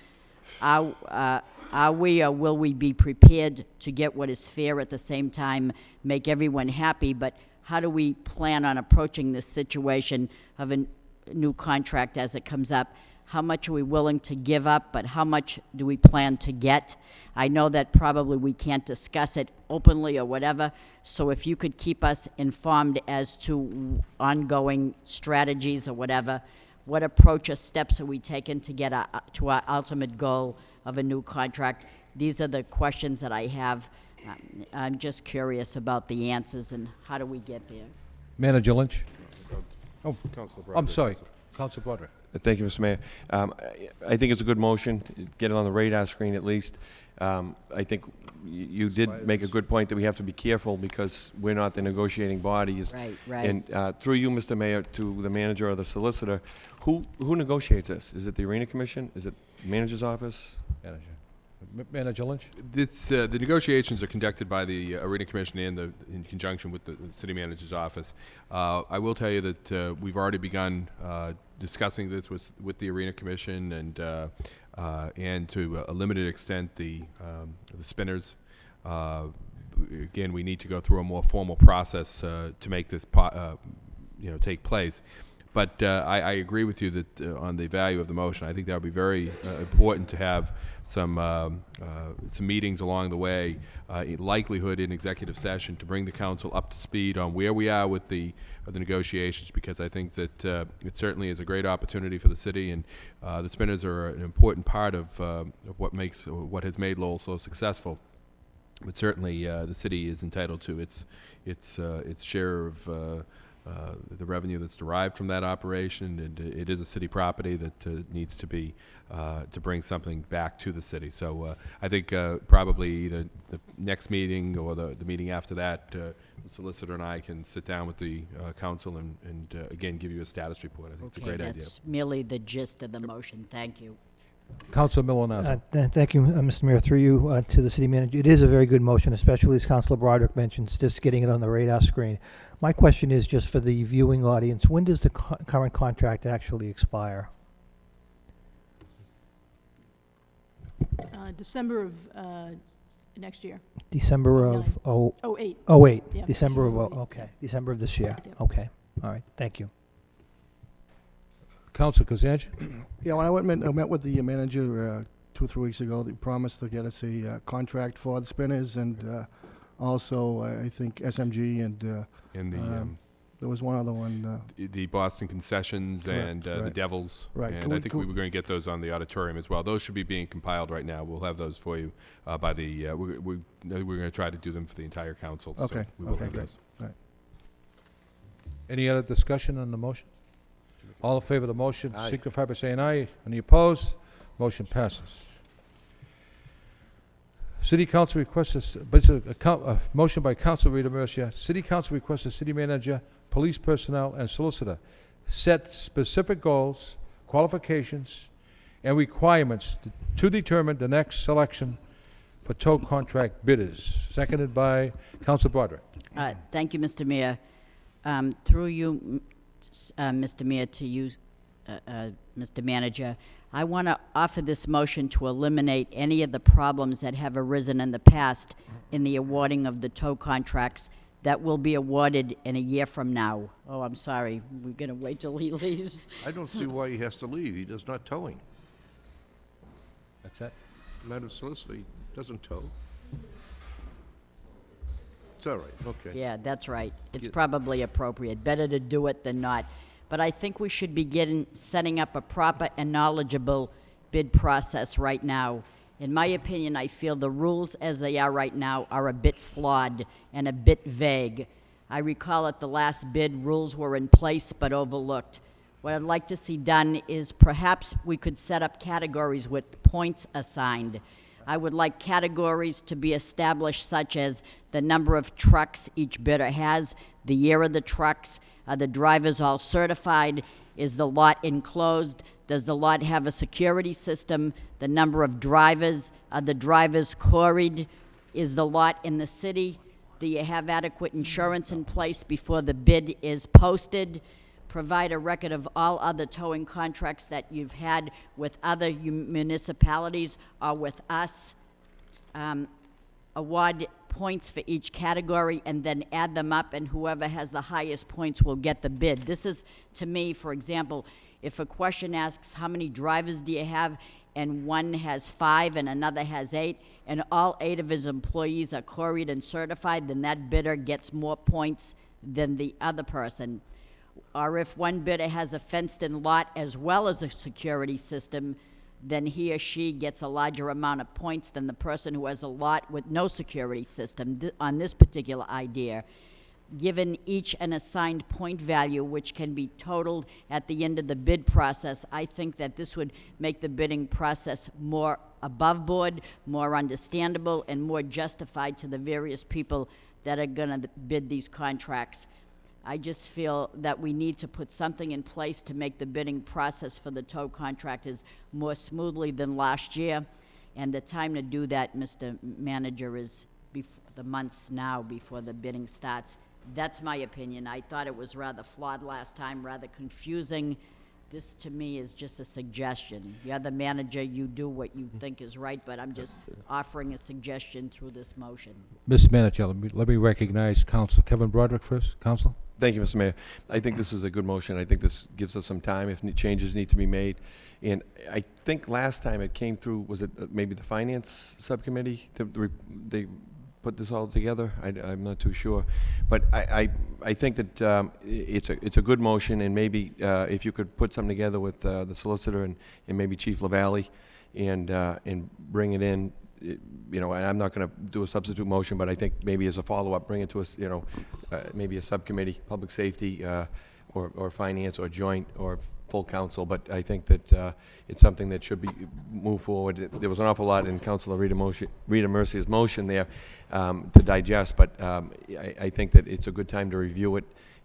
Are we, or will we be prepared to get what is fair at the same time, make everyone happy? But how do we plan on approaching this situation of a new contract as it comes up? How much are we willing to give up, but how much do we plan to get? I know that probably we can't discuss it openly or whatever, so if you could keep us informed as to ongoing strategies or whatever, what approach or steps are we taking to get to our ultimate goal of a new contract? These are the questions that I have. I'm just curious about the answers and how do we get there? Manager Lynch. Oh, Councilor I'm Broderick. sorry, Councilor Broderick. Thank you, Mr. Mayor. I think it's a good motion, get it on the radar screen at least. I think you did make a good point that we have to be careful because we're not the negotiating bodies. Right, right. And through you, Mr. Mayor, to the manager or the solicitor, who negotiates this? Is it the Arena Commission? Is it the manager's office? Manager. Manager Lynch. The negotiations are conducted by the Arena Commission and in conjunction with the city manager's office. I will tell you that we've already begun discussing this with the Arena Commission and to a limited extent the spinners. Again, we need to go through a more formal process to make this take place. But I agree with you that on the value of the motion, I think that would be very important to have some meetings along the way, in likelihood in executive session, to bring the council up to speed on where we are with the negotiations, because I think that it certainly is a great opportunity for the city, and the spinners are an important part of what has made Lowell so successful. But certainly, the city is entitled to its share of the revenue that's derived from that operation, and it is a city property that needs to be to bring something back to the city. So I think probably either the next meeting or the meeting after that, the solicitor and I can sit down with the council and again give you a status report. I think it's a great idea. That's merely the gist of the motion. Thank you. Councilor Milonazo. Thank you, Mr. Mayor. Through you to the city manager. It is a very good motion, especially as Councilor Broderick mentions, just getting it on the radar screen. My question is just for the viewing audience, when does the current contract actually expire? December of next year. December of 08. 08. Yeah, December of, December of 08, okay. December of this year. Yep. Okay. All right. Thank you. Councilor Kosanich. Yeah, when I met with the manager 2 or 3 weeks ago, they promised to get us a contract for the spinners, and also I think SMG and there was one other one. The Boston Concessions Correct, and the right. Devils. Right. And I think we were going to get those on the auditorium as well. Those should be being compiled right now. We'll have those for you by the, we're going to try to do them for the entire council. Okay. So we will Okay, have great. those. All right. Any other discussion on the motion? All in favor of the motion, Aye. signify by saying aye. Any opposed? Motion passes. City Council requests, a motion by Councilor Rita Mercia. City Council requests the city manager, police personnel, and solicitor set specific goals, qualifications, and requirements to determine the next selection for tow contract bidders. Seconded by Councilor Broderick. Thank you, Mr. Mayor. Through you, Mr. Mayor, to you, Mr. Manager, I want to offer this motion to eliminate any of the problems that have arisen in the past in the awarding of the tow contracts that will be awarded in a year from now. Oh, I'm sorry. We're going to wait till he leaves. I don't see why he has to leave. He does not towing. That's it. Madam Solicitor, he doesn't tow. It's all right, okay. Yeah, that's right. It's Yeah. probably appropriate. Better to do it than not. But I think we should begin setting up a proper and knowledgeable bid process right now. In my opinion, I feel the rules as they are right now are a bit flawed and a bit vague. I recall at the last bid, rules were in place but overlooked. What I'd like to see done is perhaps we could set up categories with points assigned. I would like categories to be established, such as the number of trucks each bidder has, the year of the trucks, are the drivers all certified, is the lot enclosed, does the lot have a security system, the number of drivers, are the drivers quarried, is the lot in the city, do you have adequate insurance in place before the bid is posted, provide a record of all other towing contracts that you've had with other municipalities or with us, award points for each category, and then add them up, and whoever has the highest points will get the bid. This is, to me, for example, if a question asks how many drivers do you have, and one has 5 and another has 8, and all 8 of his employees are quarried and certified, then that bidder gets more points than the other person. Or if one bidder has a fenced-in lot as well as a security system, then he or she gets a larger amount of points than the person who has a lot with no security system on this particular idea. Given each an assigned point value, which can be totaled at the end of the bid process, I think that this would make the bidding process more above board, more understandable, and more justified to the various people that are going to bid these contracts. I just feel that we need to put something in place to make the bidding process for the tow contractors more smoothly than last year. And the time to do that, Mr. Manager, is the months now before the bidding starts. That's my opinion. I thought it was rather flawed last time, rather confusing. This, to me, is just a suggestion. You're the manager, you do what you think is right, but I'm just offering a suggestion through this motion. Mr. Manager, let me recognize Council Kevin Broderick first. Council? Thank you, Mr. Mayor. I think this is a good motion. I think this gives us some time if changes need to be made. And I think last time it came through, was it maybe the Finance Subcommittee? They put this all together? I'm not too sure. But I think that it's a good motion, and maybe if you could put something together with the solicitor and maybe Chief LaValle and bring it in, you know, and I'm not going to do a substitute motion, but I think maybe as a follow-up, bring it to us, you know, maybe a subcommittee, public safety, or finance, or joint, or full council. But I think that it's something that should be moved forward. There was an awful lot in Councilor Rita Mercier's motion there to digest, but I think that it's a good time to review it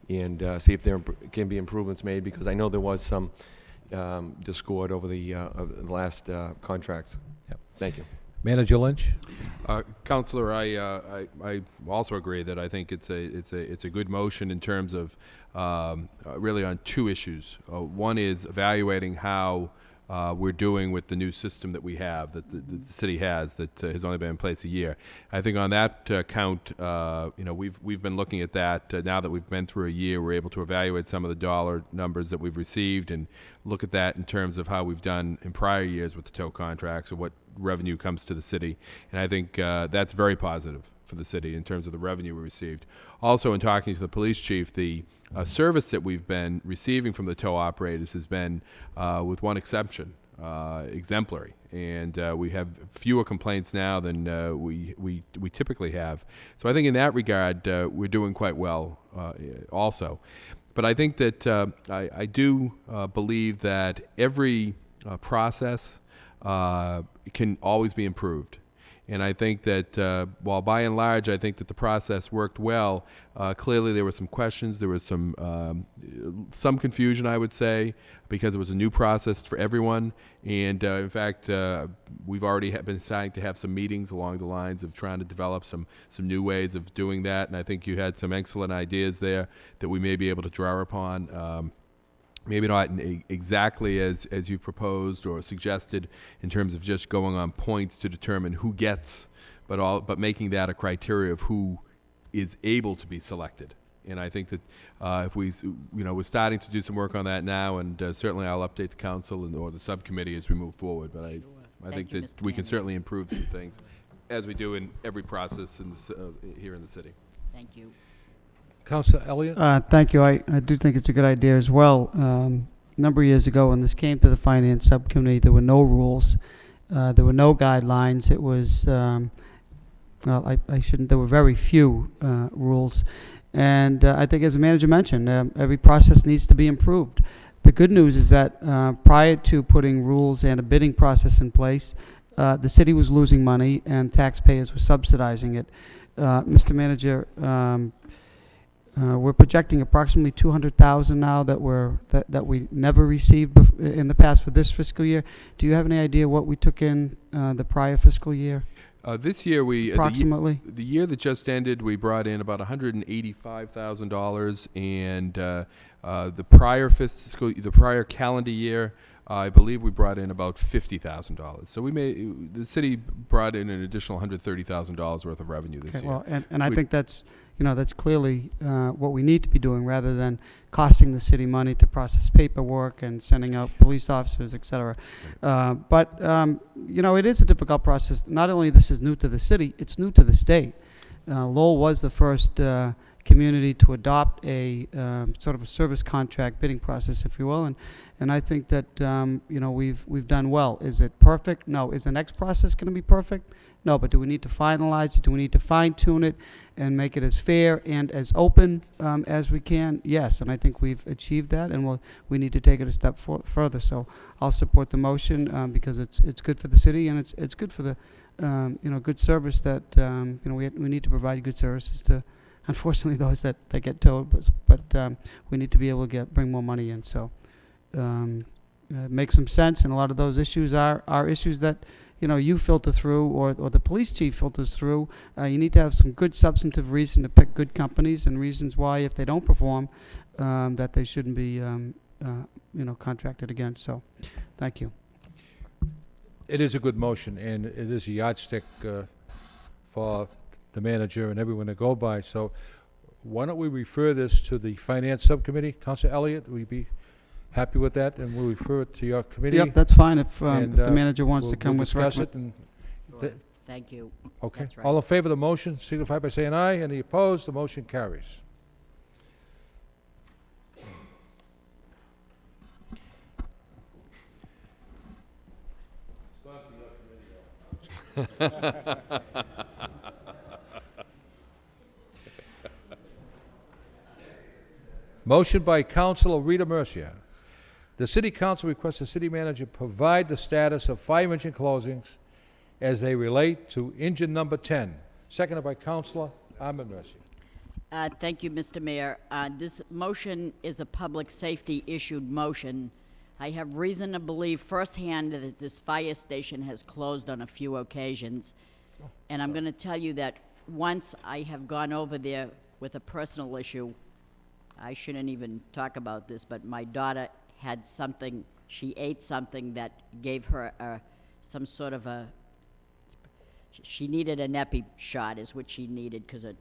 and see if there can be improvements made, because I know there was some discord over the last contracts. Yep. Thank you. Manager Lynch? Councilor, I also agree that I think it's a good motion in terms of really on two issues. One is evaluating how we're doing with the new system that we have, that the city has, that has only been in place a year. I think on that count, you know, we've been looking at that. Now that we've been through a year, we're able to evaluate some of the dollar numbers that we've received and look at that in terms of how we've done in prior years with the tow contracts, or what revenue comes to the city. And I think that's very positive for the city in terms of the revenue we received. Also, in talking to the police chief, the service that we've been receiving from the tow operators has been, with one exception, exemplary. And we have fewer complaints now than we typically have. So I think in that regard, we're doing quite well also. But I think that I do believe that every process can always be improved. And I think that while by and large I think that the process worked well, clearly there were some questions, there was some confusion, I would say, because it was a new process for everyone. And in fact, we've already been starting to have some meetings along the lines of trying to develop some new ways of doing that. And I think you had some excellent ideas there that we may be able to draw upon. Maybe not exactly as you proposed or suggested in terms of just going on points to determine who gets, but making that a criteria of who is able to be selected. And I think that if we're starting to do some work on that now, and certainly I'll update the council or the subcommittee as we move forward. But I think that we can certainly improve some things, as we do in every process here in the city. Thank you. Councilor Elliott? Thank you. I do think it's a good idea as well. A number of years ago, when this came to the Finance Subcommittee, there were no rules. There were no guidelines. It was, there were very few rules. And I think, as the manager mentioned, every process needs to be improved. The good news is that prior to putting rules and a bidding process in place, the city was losing money and taxpayers were subsidizing it. Mr. Manager, we're projecting approximately $200,000 now that we never received in the past for this fiscal year. Do you have any idea what we took in the prior fiscal year? This year, approximately the year that just ended, we brought in about $185,000, and the prior calendar year, I believe we brought in about $50,000. So the city brought in an additional $130,000 worth of revenue this year. Well, and I think that's clearly what we need to be doing, rather than costing the city money to process paperwork and sending out police officers, et cetera. But it is a difficult process. Not only this is new to the city, it's new to the state. Lowell was the first community to adopt a sort of a service contract bidding process, if you will, and I think that we've done well. Is it perfect? No. Is the next process going to be perfect? No. But do we need to finalize it? Do we need to fine tune it and make it as fair and as open as we can? Yes, and I think we've achieved that, and we need to take it a step further. So I'll support the motion because it's good for the city, and it's good for the good service that we need to provide good services to. Unfortunately, those that get towed, but we need to be able to bring more money in. So it makes some sense, and a lot of those issues are issues that you filter through, or the police chief filters through. You need to have some good substantive reason to pick good companies, and reasons why, if they don't perform, that they shouldn't be contracted again. So, thank you. It is a good motion, and it is a yardstick for the manager and everyone to go by. So why don't we refer this to the Finance Subcommittee? Counselor Elliott, would you be happy with that? And we'll refer it to your committee? Yep, that's fine if and, the manager wants we'll- to come we'll with discuss recommend. it and Thank you. okay. That's right. All in favor of the motion, signify by saying aye. Any opposed? The motion carries. Motion by Councilor Rita Mercia. The City Council requests the city manager provide the status of fire engine closings as they relate to engine number 10. Seconded by Councilor Ahmed Mercia. Thank you, Mr. Mayor. This motion is a public safety issued motion. I have reason to believe firsthand that this fire station has closed on a few occasions. And I'm going to tell you that once I have gone over there with a personal issue. I shouldn't even talk about this, but my daughter had something, she ate something that gave her some sort of she needed an epi shot is what she needed because her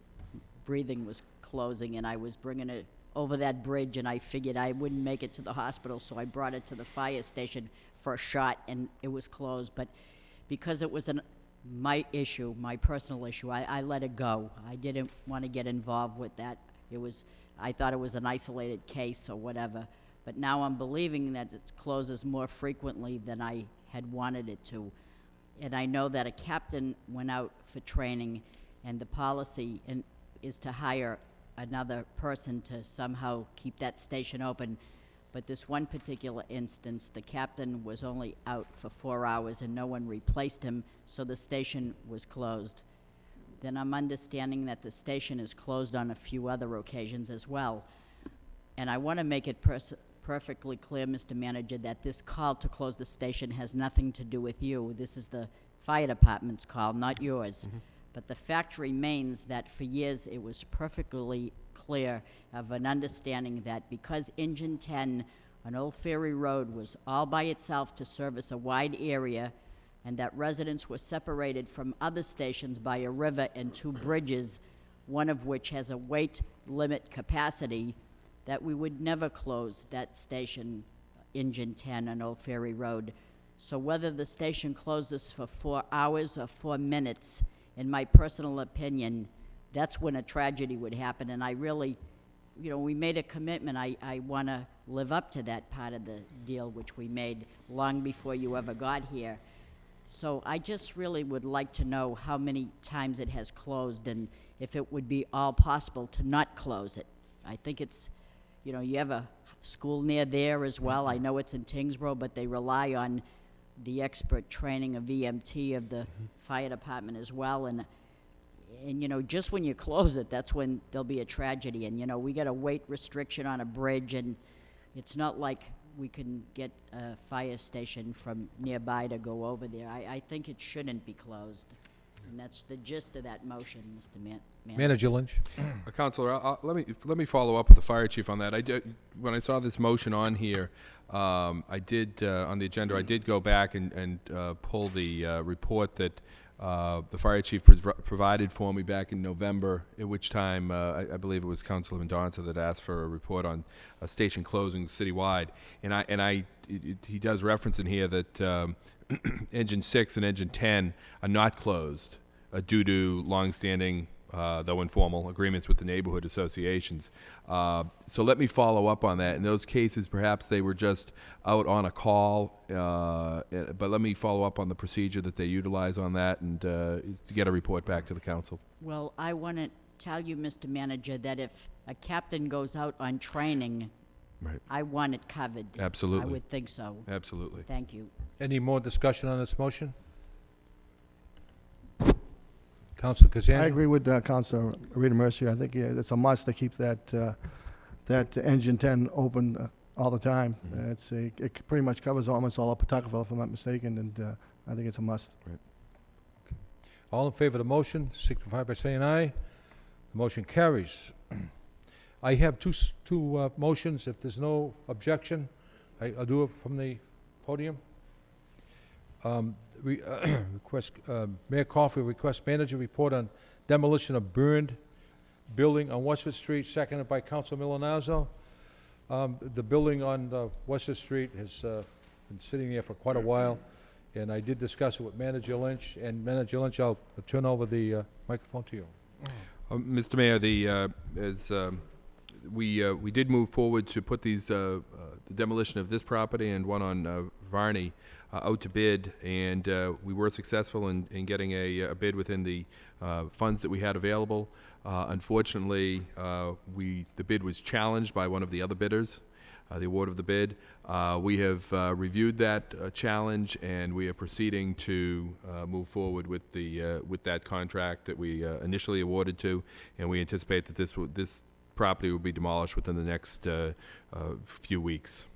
breathing was closing, and I was bringing her over that bridge, and I figured I wouldn't make it to the hospital, so I brought her to the fire station for a shot, and it was closed. But because it was my issue, my personal issue, I let it go. I didn't want to get involved with that. I thought it was an isolated case or whatever. But now I'm believing that it closes more frequently than I had wanted it to. And I know that a captain went out for training, and the policy is to hire another person to somehow keep that station open. But this one particular instance, the captain was only out for 4 hours and no one replaced him, so the station was closed. Then I'm understanding that the station is closed on a few other occasions as well. And I want to make it perfectly clear, Mr. Manager, that this call to close the station has nothing to do with you. This is the fire department's call, not yours. Mm-hmm. But the fact remains that for years it was perfectly clear of an understanding that because Engine 10 on Old Ferry Road was all by itself to service a wide area, and that residents were separated from other stations by a river and 2 bridges, one of which has a weight limit capacity, that we would never close that station, Engine 10 on Old Ferry Road. So whether the station closes for 4 hours or 4 minutes, in my personal opinion, that's when a tragedy would happen. And I really, we made a commitment. I want to live up to that part of the deal, which we made long before you ever got here. So I just really would like to know how many times it has closed and if it would be all possible to not close it. I think it's, you have a school near there as well. I know it's in Tingsboro, but they rely on the expert training of EMT of the fire department as well. And just when you close it, that's when there'll be a tragedy. And, we got a weight restriction on a bridge, and it's not like we can get a fire station from nearby to go over there. I think it shouldn't be closed. And that's the gist of that motion, Mr. Manager. Manager Lynch. Councilor, let me follow up with the fire chief on that. When I saw this motion on here, I did on the agenda. I did go back and pull the report that the fire chief provided for me back in November, at which time I believe it was Councilor Mendonça that asked for a report on station closings citywide. And he does reference in here that Engine 6 and Engine 10 are not closed due to longstanding, though informal, agreements with the neighborhood associations. So let me follow up on that. In those cases, perhaps they were just out on a call, but let me follow up on the procedure that they utilize on that and to get a report back to the council. Well, I want to tell you, Mr. Manager, that if a captain goes out on training, right, I want it covered. Absolutely. I would think so. Absolutely. Thank you. Any more discussion on this motion? Councilor Kazan? I agree with Councilor Rita Mercia. I think it's a must to keep that Engine 10 open all the time. It pretty much covers almost all of Pawtuckaville, if I'm not mistaken, and I think it's a must. Right. All in favor of the motion, signify by saying aye. The motion carries. I have two motions. If there's no objection, I'll do it from the podium. Mayor Coffey requests manager report on demolition of burned building on Westford Street, seconded by Council Milonazo. The building on Westford Street has been sitting there for quite a while, and I did discuss it with Manager Lynch. And Manager Lynch, I'll turn over the microphone to you. Mr. Mayor, we did move forward to put these the demolition of this property and one on Varney out to bid, and we were successful in getting a bid within the funds that we had available. Unfortunately, the bid was challenged by one of the other bidders, the award of the bid. We have reviewed that challenge, and we are proceeding to move forward with that contract that we initially awarded to, and we anticipate that this property will be demolished within the next few weeks.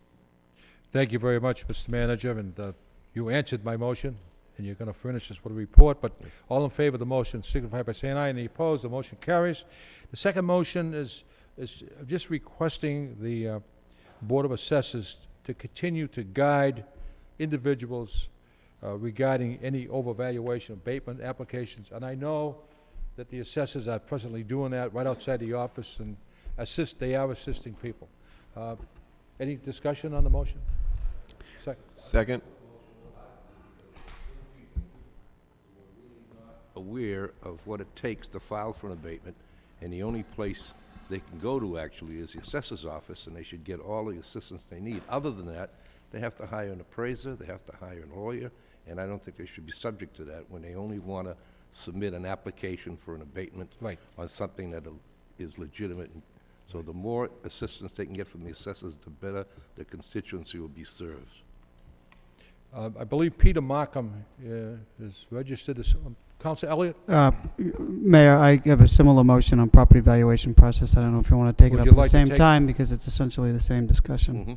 Thank you very much, Mr. Manager, and you answered my motion, and you're going to furnish us with a report, but all in favor of the motion signify by saying aye. Any opposed? The motion carries. The second motion is just requesting the Board of Assessors to continue to guide individuals regarding any overvaluation abatement applications, and I know that the assessors are presently doing that right outside the office, and they are assisting people. Any discussion on the motion? Second. Aware of what it takes to file for an abatement, and the only place they can go to actually is the assessor's office, and they should get all the assistance they need. Other than that, they have to hire an appraiser, they have to hire a lawyer, and I don't think they should be subject to that when they only want to submit an application for an abatement on something that is legitimate. So the more assistance they can get from the assessors, the better the constituency will be served. I believe Peter Markham is registered as Council Elliott. Mayor, I have a similar motion on property valuation process. I don't know if you want to take it up at the same time, because it's essentially the same discussion. Mm-hmm.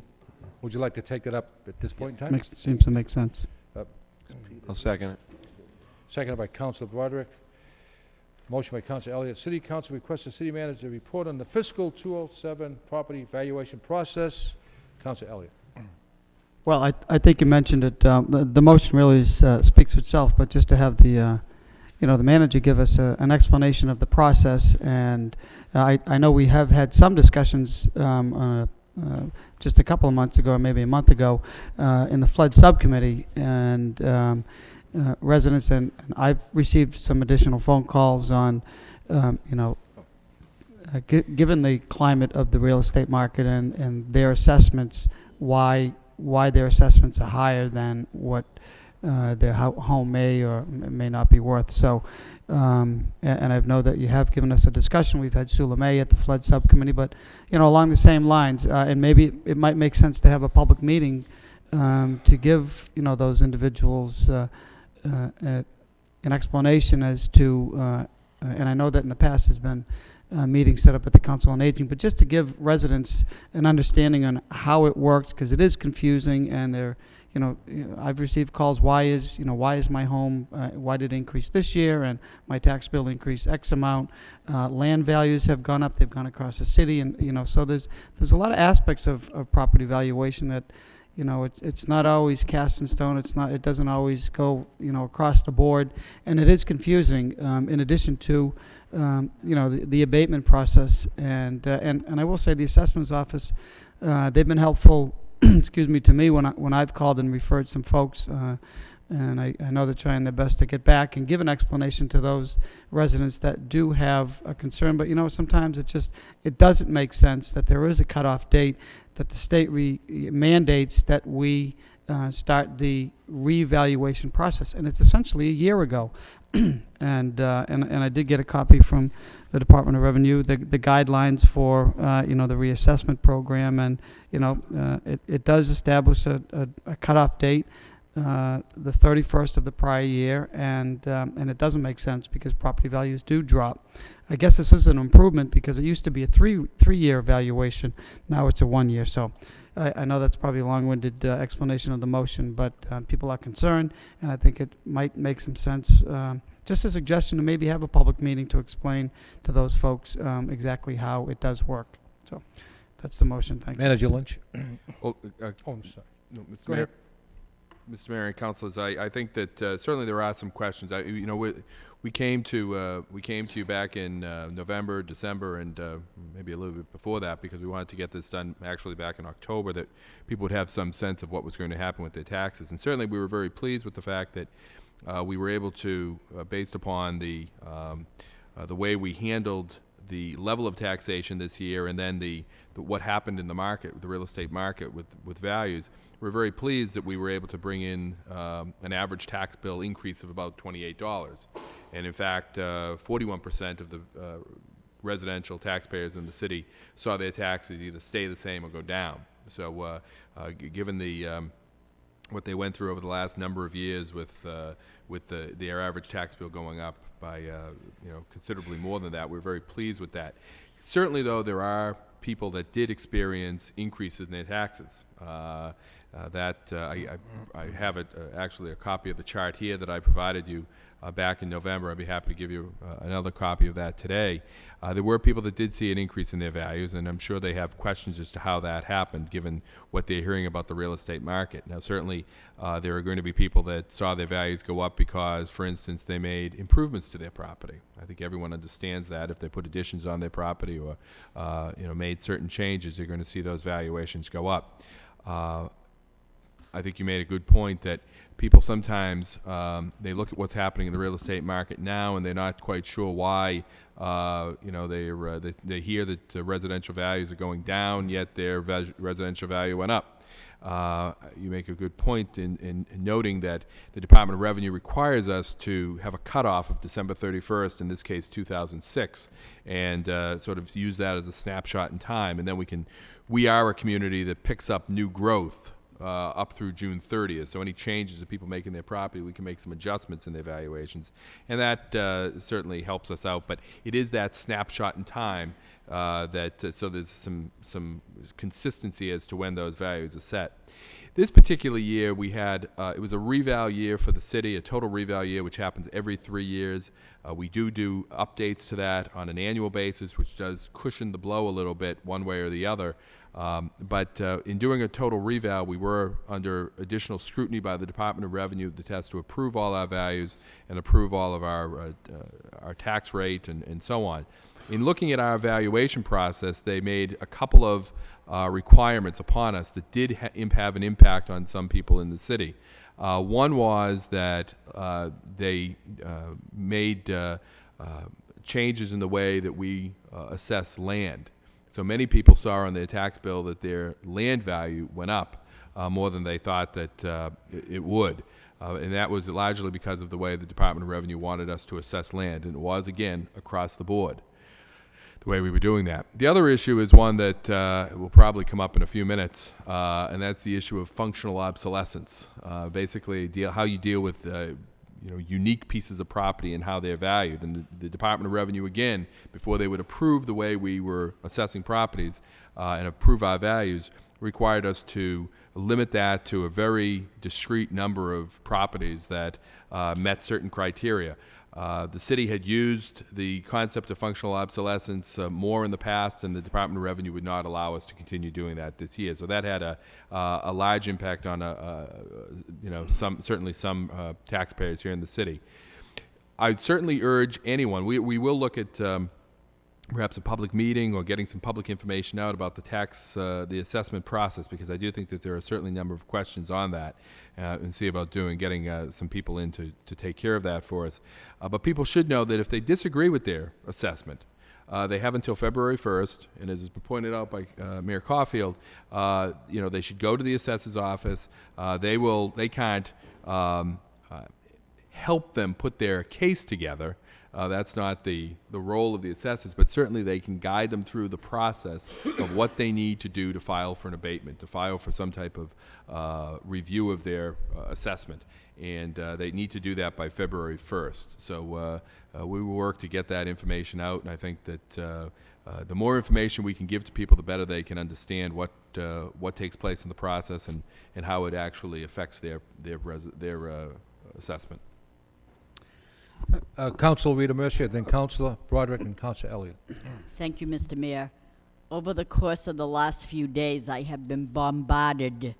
Would you like to take that up at this point in time? Seems to make sense. I'll second it. Seconded by Council Broderick. Motion by Council Elliott. City Council requests the city manager to report on the fiscal 207 property valuation process. Council Elliott. Well, I think you mentioned it. The motion really speaks for itself, but just to have the manager give us an explanation of the process, and I know we have had some discussions just a couple of months ago, or maybe a month ago, in the flood subcommittee, and residents, and I've received some additional phone calls on, given the climate of the real estate market and their assessments, why their assessments are higher than what their home may or may not be worth. So, and I know that you have given us a discussion. We've had Sula May at the flood subcommittee, but along the same lines, and maybe it might make sense to have a public meeting to give those individuals an explanation as to, and I know that in the past has been meetings set up at the Council on Aging, but just to give residents an understanding on how it works, because it is confusing, and they're, I've received calls, why is my home, why did it increase this year, and my tax bill increased X amount, land values have gone up, they've gone across the city, and so there's a lot of aspects of property valuation that, it's not always cast in stone. It doesn't always go, across the board, and it is confusing. In addition to, the abatement process, and I will say the assessment's office, they've been helpful. Excuse me, to me when I've called and referred some folks, and I know they're trying their best to get back and give an explanation to those residents that do have a concern. But sometimes it doesn't make sense that there is a cutoff date, that the state mandates that we start the reevaluation process, and it's essentially a year ago. and I did get a copy from the Department of Revenue, the guidelines for the reassessment program, and it does establish a cutoff date, the 31st of the prior year, and it doesn't make sense because property values do drop. I guess this is an improvement because it used to be a three-year evaluation. Now it's a 1 year. So I know that's probably a long-winded explanation of the motion, but people are concerned, and I think it might make some sense. Just a suggestion to maybe have a public meeting to explain to those folks exactly how it does work. So that's the motion. Thank you. Manager Lynch. I'm sorry. No, Mr. Mayor. Mr. Mayor and councilors, I think that certainly there are some questions. We came to you back in November, December, and maybe a little bit before that, because we wanted to get this done actually back in October, that people would have some sense of what was going to happen with their taxes. And certainly we were very pleased with the fact that we were able to, based upon the way we handled the level of taxation this year, and then what happened in the market, the real estate market with values, we're very pleased that we were able to bring in an average tax bill increase of about $28. And in fact, 41% of the residential taxpayers in the city saw their taxes either stay the same or go down. So given what they went through over the last number of years with their average tax bill going up by considerably more than that, we're very pleased with that. Certainly, though, there are people that did experience increases in their taxes. I have actually a copy of the chart here that I provided you back in November. I'd be happy to give you another copy of that today. There were people that did see an increase in their values, and I'm sure they have questions as to how that happened, given what they're hearing about the real estate market. Now, certainly, there are going to be people that saw their values go up because, for instance, they made improvements to their property. I think everyone understands that if they put additions on their property or made certain changes, they're going to see those valuations go up. I think you made a good point that people sometimes they look at what's happening in the real estate market now, and they're not quite sure why. They hear that residential values are going down, yet their residential value went up. You make a good point in noting that the Department of Revenue requires us to have a cutoff of December 31st, in this case 2006, and sort of use that as a snapshot in time. And then we are a community that picks up new growth up through June 30th. So any changes that people make in their property, we can make some adjustments in their valuations. And that certainly helps us out. But it is that snapshot in time so there's some consistency as to when those values are set. This particular year we had, it was a reval year for the city, a total reval year, which happens every 3 years. We do updates to that on an annual basis, which does cushion the blow a little bit one way or the other. But in doing a total reval, we were under additional scrutiny by the Department of Revenue that has to approve all our values and approve all of our tax rate and so on. In looking at our evaluation process, they made a couple of requirements upon us that did have an impact on some people in the city. One was that they made changes in the way that we assess land. So many people saw on their tax bill that their land value went up more than they thought that it would. And that was largely because of the way the Department of Revenue wanted us to assess land. And it was, again, across the board, the way we were doing that. The other issue is one that will probably come up in a few minutes, and that's the issue of functional obsolescence. Basically, how you deal with unique pieces of property and how they're valued. And the Department of Revenue, again, before they would approve the way we were assessing properties and approve our values, required us to limit that to a very discrete number of properties that met certain criteria. The city had used the concept of functional obsolescence more in the past, and the Department of Revenue would not allow us to continue doing that this year. So that had a large impact on certainly some taxpayers here in the city. I certainly urge anyone. We will look at perhaps a public meeting or getting some public information out about the assessment process, because I do think that there are certainly a number of questions on that, and see about getting some people in to take care of that for us. But people should know that if they disagree with their assessment, they have until February 1st, and as has been pointed out by Mayor Caulfield, they should go to the assessor's office. They can't help them put their case together. That's not the role of the assessors, but certainly they can guide them through the process of what they need to do to file for an abatement, to file for some type of review of their assessment. And they need to do that by February 1st. So we will work to get that information out, and I think that the more information we can give to people, the better they can understand what takes place in the process and how it actually affects their assessment. Councilor Rita Mercier, then Councilor Broderick and Councilor Elliott. Thank you, Mr. Mayor. Over the course of the last few days, I have been bombarded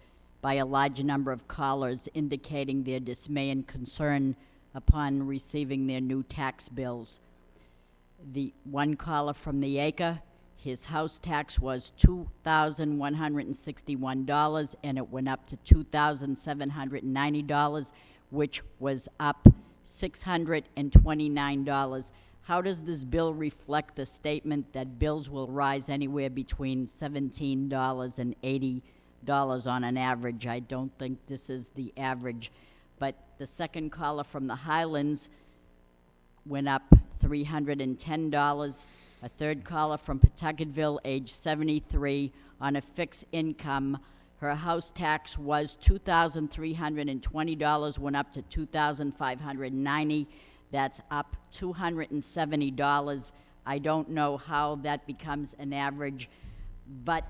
by a large number of callers indicating their dismay and concern upon receiving their new tax bills. The one caller from the acre, his house tax was $2,161, and it went up to $2,790, which was up $629. How does this bill reflect the statement that bills will rise anywhere between $17 and $80 on an average? I don't think this is the average. But the second caller from the Highlands went up $310. A third caller from Pawtucketville, age 73, on a fixed income. Her house tax was $2,320, went up to $2,590. That's up $270. I don't know how that becomes an average, but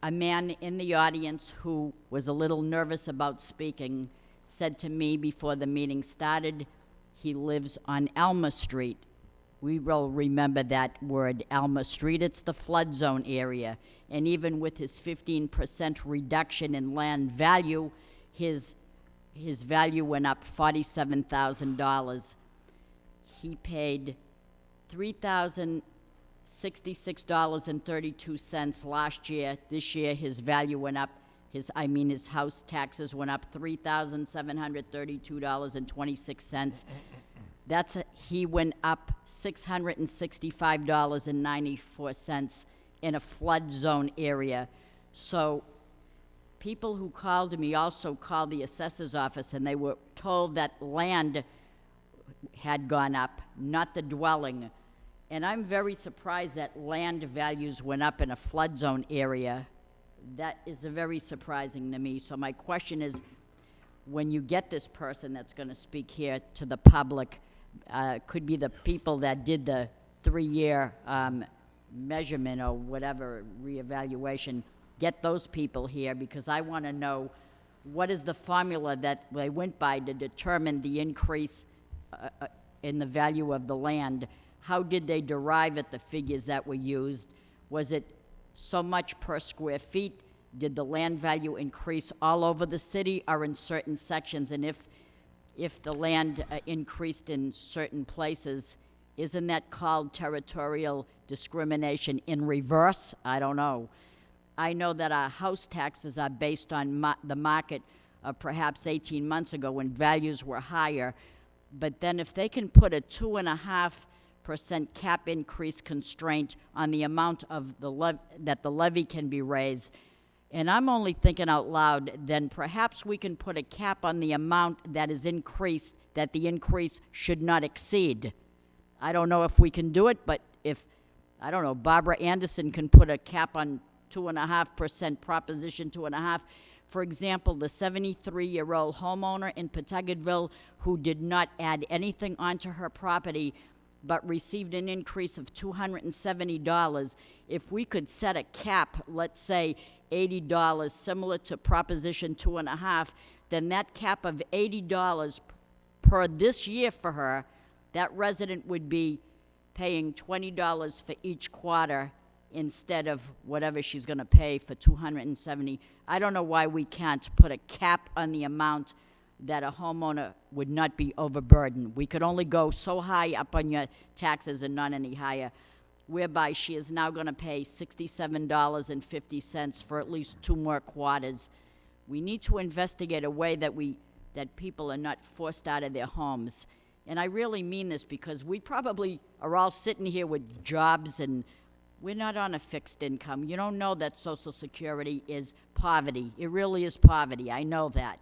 a man in the audience who was a little nervous about speaking said to me before the meeting started, he lives on Alma Street. We will remember that word, Alma Street. It's the flood zone area. And even with his 15% reduction in land value, his value went up $47,000. He paid $3,066.32 last year. This year, his value went up. His house taxes went up $3,732.26. He went up $665.94 in a flood zone area. So people who called me also called the assessor's office, and they were told that land had gone up, not the dwelling. And I'm very surprised that land values went up in a flood zone area. That is very surprising to me. So my question is, when you get this person that's going to speak here to the public, could be the people that did the 3-year measurement or whatever, reevaluation, get those people here, because I want to know what is the formula that they went by to determine the increase in the value of the land. How did they derive at the figures that were used? Was it so much per square feet? Did the land value increase all over the city or in certain sections? And if the land increased in certain places, isn't that called territorial discrimination in reverse? I don't know. I know that our house taxes are based on the market of perhaps 18 months ago when values were higher. But then if they can put a 2.5% cap increase constraint on the amount of that the levy can be raised, and I'm only thinking out loud, then perhaps we can put a cap on the amount that is increased, that the increase should not exceed. I don't know if we can do it, but if, I don't know, Barbara Anderson can put a cap on 2.5%, Proposition 2.5. For example, the 73-year-old homeowner in Pawtucketville who did not add anything onto her property but received an increase of $270, if we could set a cap, let's say $80, similar to Proposition 2.5, then that cap of $80 per this year for her, that resident would be paying $20 for each quarter instead of whatever she's going to pay for $270. I don't know why we can't put a cap on the amount that a homeowner would not be overburdened. We could only go so high up on your taxes and not any higher, whereby she is now going to pay $67.50 for at least 2 more quarters. We need to investigate a way that people are not forced out of their homes. And I really mean this because we probably are all sitting here with jobs and we're not on a fixed income. You don't know that Social Security is poverty. It really is poverty. I know that.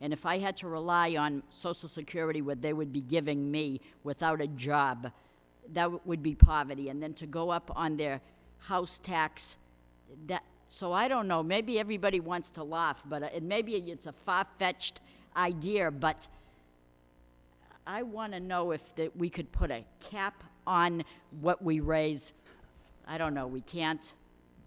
And if I had to rely on Social Security, what they would be giving me without a job, that would be poverty. And then to go up on their house tax, so I don't know. Maybe everybody wants to laugh, but maybe it's a far-fetched idea, but I want to know if we could put a cap on what we raise. I don't know. We can't.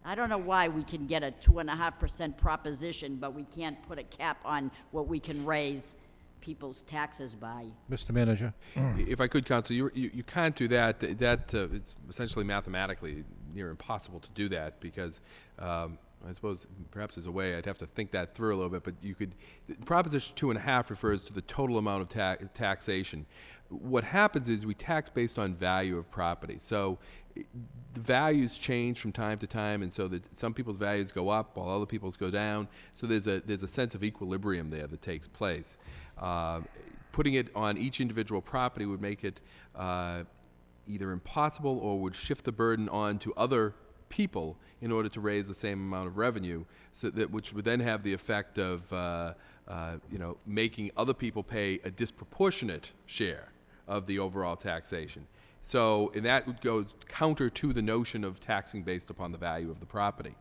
I don't know why we can get a 2.5% proposition, but we can't put a cap on what we can raise people's taxes by. Mr. Manager? If I could, Counsel, you can't do that. It's essentially mathematically near impossible to do that because I suppose perhaps there's a way, I'd have to think that through a little bit, but you could, Proposition 2.5 refers to the total amount of taxation. What happens is we tax based on value of property. So the values change from time to time, and so that some people's values go up while other people's go down. So there's a sense of equilibrium there that takes place. Putting it on each individual property would make it either impossible or would shift the burden on to other people in order to raise the same amount of revenue, so that which would then have the effect of making other people pay a disproportionate share of the overall taxation. So, and that goes counter to the notion of taxing based upon the value of the property.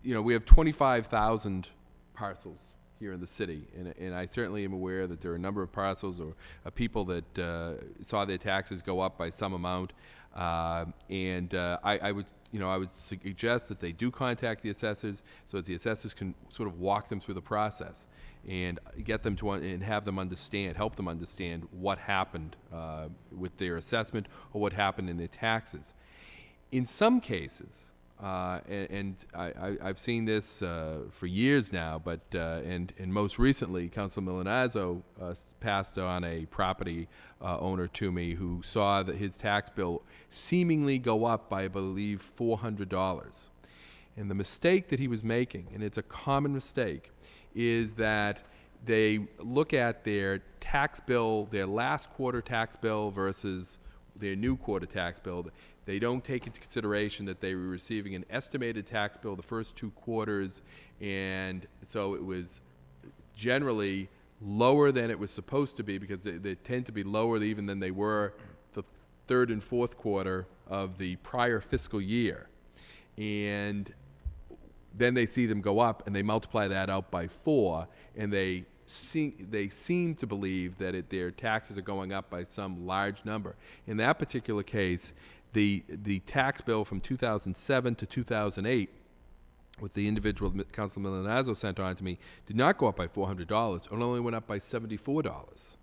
We have 25,000 parcels here in the city, and I certainly am aware that there are a number of parcels or people that saw their taxes go up by some amount. I would suggest that they do contact the assessors so that the assessors can sort of walk them through the process and get them to and have them understand, help them understand what happened with their assessment or what happened in their taxes. In some cases, I've seen this for years now, but and most recently, Councilor Milanazzo passed on a property owner to me who saw that his tax bill seemingly go up by, I believe, $400. And the mistake that he was making, and it's a common mistake, is that they look at their tax bill, their last quarter tax bill versus their new quarter tax bill. They don't take into consideration that they were receiving an estimated tax bill the first 2 quarters, and so it was generally lower than it was supposed to be, because they tend to be lower even than they were the third and fourth quarter of the prior fiscal year. And then they see them go up, and they multiply that out by 4, and they seem to believe that their taxes are going up by some large number. In that particular case, the tax bill from 2007 to 2008, with the individual Councilor Milanazzo sent on to me, did not go up by $400. It only went up by $74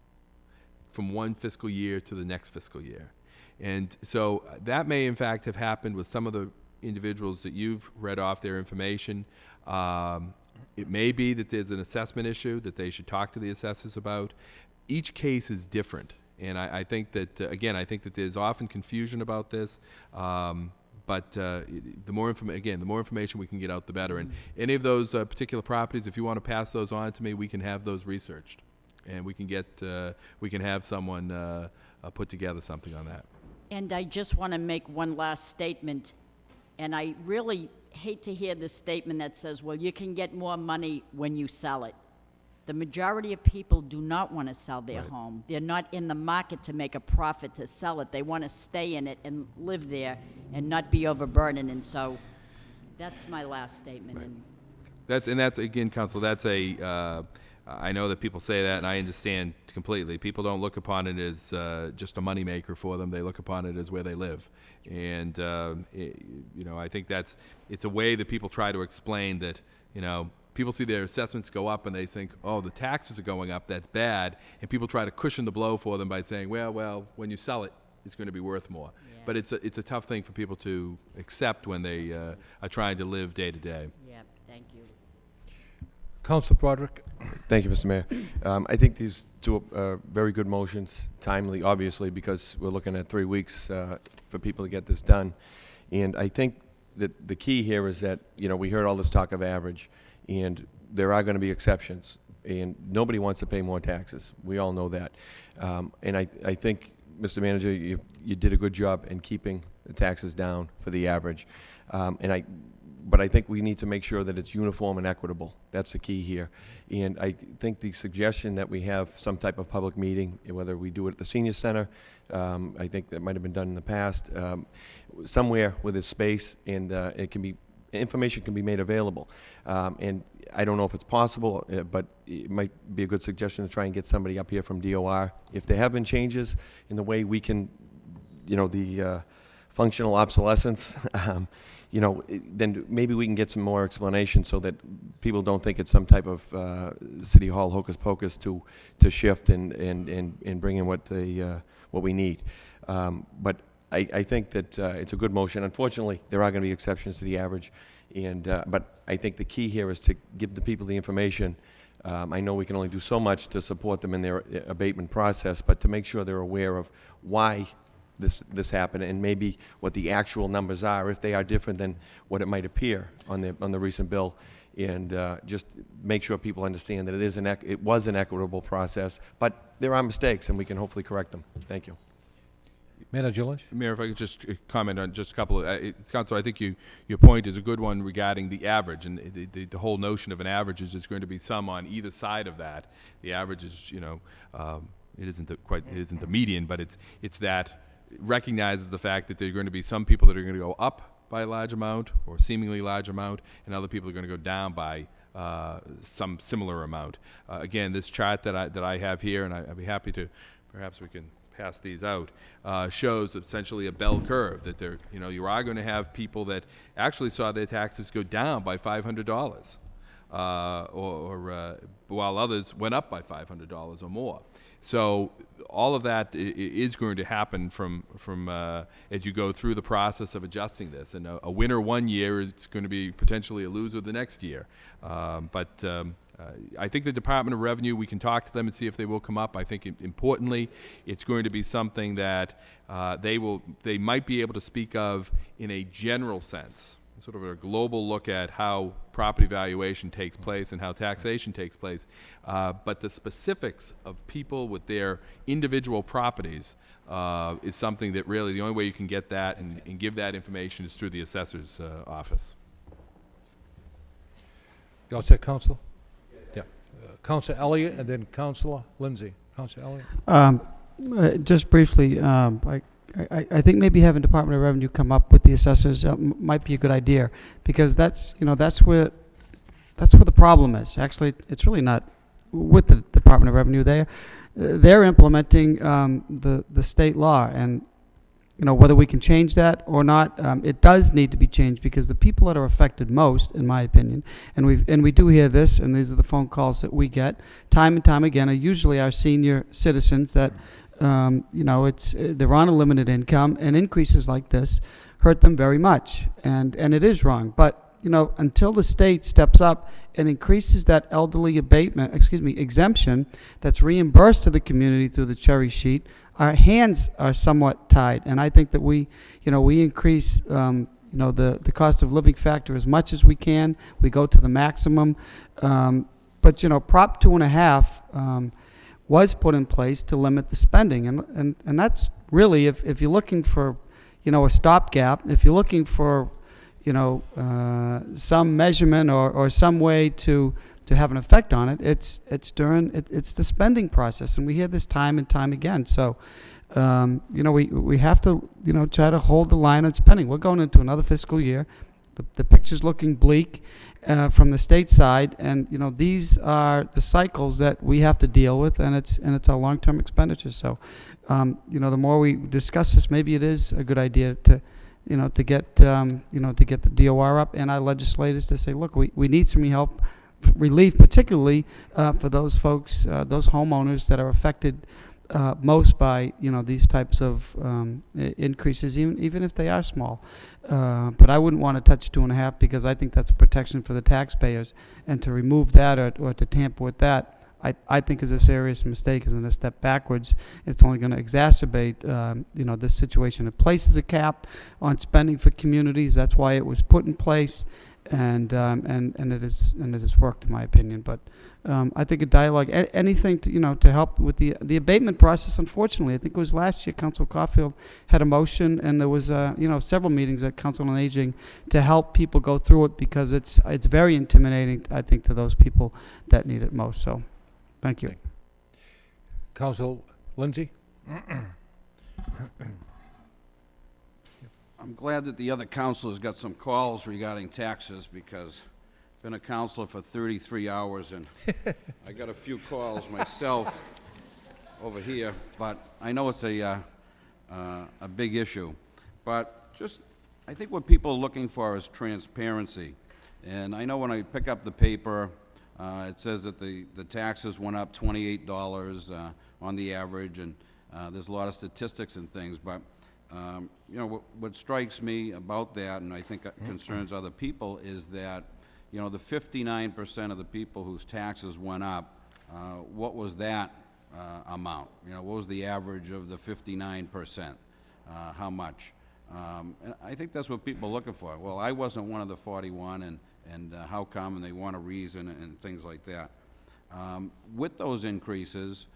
from one fiscal year to the next fiscal year. And so that may in fact have happened with some of the individuals that you've read off their information. It may be that there's an assessment issue that they should talk to the assessors about. Each case is different, and I think that, again, I think that there's often confusion about this, but the more information we can get out, the better. And any of those particular properties, if you want to pass those on to me, we can have those researched, and we can have someone put together something on that. And I just want to make one last statement, and I really hate to hear this statement that says, well, you can get more money when you sell it. The majority of people do not want to sell their home. They're not in the market to make a profit to sell it. They want to stay in it and live there and not be overburdened. And so that's my last statement. Right. That's again, Council, that's I know that people say that, and I understand completely. People don't look upon it as just a moneymaker for them. They look upon it as where they live. And, I think it's a way that people try to explain that, people see their assessments go up and they think, oh, the taxes are going up, that's bad. And people try to cushion the blow for them by saying, well, when you sell it, it's going to be worth more. Yeah. But it's a tough thing for people to accept when they are trying to live day to day. Yeah, thank you. Councilor Broderick. Thank you, Mr. Mayor. I think these two are very good motions, timely, obviously, because we're looking at 3 weeks for people to get this done. And I think that the key here is that, we heard all this talk of average, and there are going to be exceptions, and nobody wants to pay more taxes. We all know that. And I think, Mr. Manager, you did a good job in keeping the taxes down for the average. But I think we need to make sure that it's uniform and equitable. That's the key here. And I think the suggestion that we have some type of public meeting, whether we do it at the senior center, I think that might have been done in the past, somewhere with a space, and information can be made available. And I don't know if it's possible, but it might be a good suggestion to try and get somebody up here from DOR. If there have been changes in the way we can, the functional obsolescence, then maybe we can get some more explanation so that people don't think it's some type of City Hall hocus pocus to shift and bring in what we need. But I think that it's a good motion. Unfortunately, there are going to be exceptions to the average, And, but I think the key here is to give the people the information. I know we can only do so much to support them in their abatement process, but to make sure they're aware of why this happened and maybe what the actual numbers are, if they are different than what it might appear on the recent bill. And just make sure people understand that it was an equitable process, but there are mistakes, and we can hopefully correct them. Thank you. Manager Lynch? Mayor, if I could just comment on just a couple of, Councilor, I think your point is a good one regarding the average, and the whole notion of an average is there's going to be some on either side of that. The average is, it isn't the median, but it's that recognizes the fact that there are going to be some people that are going to go up by a large amount or seemingly large amount, and other people are going to go down by some similar amount. Again, this chart that I have here, and I'd be happy to, perhaps we can pass these out, shows essentially a bell curve that you are going to have people that actually saw their taxes go down by $500, while others went up by $500 or more. So all of that is going to happen from as you go through the process of adjusting this. And a winner one year is going to be potentially a loser the next year. I think the Department of Revenue, we can talk to them and see if they will come up. I think importantly, it's going to be something that they might be able to speak of in a general sense, sort of a global look at how property valuation takes place and how taxation takes place. But the specifics of people with their individual properties is something that really the only way you can get that and give that information is through the assessor's office. You all set, Councilor? Yeah. Councilor Elliott and then Councilor Lindsay. Councilor Elliott? Just briefly, I think maybe having Department of Revenue come up with the assessors might be a good idea, because that's where the problem is. Actually, it's really not with the Department of Revenue. They're implementing the state law, and whether we can change that or not, it does need to be changed, because the people that are affected most, in my opinion, and we do hear this, and these are the phone calls that we get time and time again, are usually our senior citizens that they're on a limited income, and increases like this hurt them very much, and it is wrong. But until the state steps up and increases that elderly exemption that's reimbursed to the community through the cherry sheet, our hands are somewhat tied. And I think that we increase the cost of living factor as much as we can. We go to the maximum, but Prop 2.5. Was put in place to limit the spending, and that's really, if you're looking for a stopgap, if you're looking for some measurement or some way to have an effect on it, it's the spending process, and we hear this time and time again. So we have to try to hold the line on spending. We're going into another fiscal year. The picture's looking bleak from the state side, and these are the cycles that we have to deal with, and it's a long-term expenditure. So, the more we discuss this, maybe it is a good idea to get the DOR up and our legislators to say, look, we need some help, relief, particularly for those folks, those homeowners that are affected most by these types of increases, even if they are small. But I wouldn't want to touch 2.5, because I think that's a protection for the taxpayers, and to remove that or to tamper with that, I think is a serious mistake, and a step backwards. It's only going to exacerbate this situation. It places a cap on spending for communities. That's why it was put in place, and it has worked, in my opinion. But I think a dialogue, anything to help with the abatement process. Unfortunately, I think it was last year, Council Caulfield had a motion, and there was several meetings at Council on Aging to help people go through it, because it's very intimidating, I think, to those people that need it most. So, thank you. Council Lindsay? I'm glad that the other councilors got some calls regarding taxes, because I've been a councilor for 33 hours, and I got a few calls myself over here, but I know it's a big issue. But I think what people are looking for is transparency. And I know when I pick up the paper, it says that the taxes went up $28 on the average, and there's a lot of statistics and things, but You know, what strikes me about that, and I think concerns other people, is that, you know, the 59% of the people whose taxes went up, what was that amount? You know, what was the average of the 59%? How much? And I think that's what people are looking for. Well, I wasn't one of the 41, and how come, and they want a reason, and things like that. With those increases,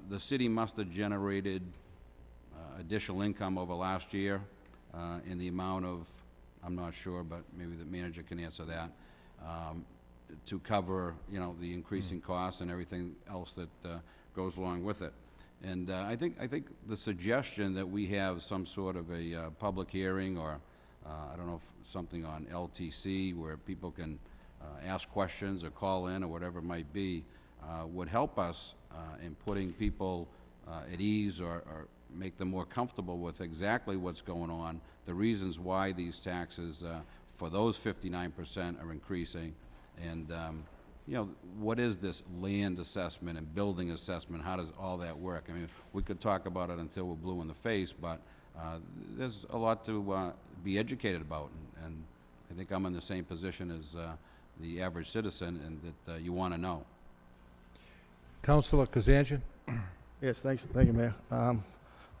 the city must have generated additional income over last year in the amount of, I'm not sure, but maybe the manager can answer that, to cover, you know, the increasing costs and everything else that goes along with it. And I think the suggestion that we have some sort of a public hearing, or I don't know, if something on LTC where people can ask questions or call in or whatever it might be, would help us in putting people at ease, or make them more comfortable with exactly what's going on, the reasons why these taxes for those 59% are increasing, and you know, what is this land assessment and building assessment? How does all that work? I mean, we could talk about it until we're blue in the face, but there's a lot to be educated about, and I think I'm in the same position as the average citizen, and that you want to know. Councilor Kazanjian? Yes, thank you, Mayor.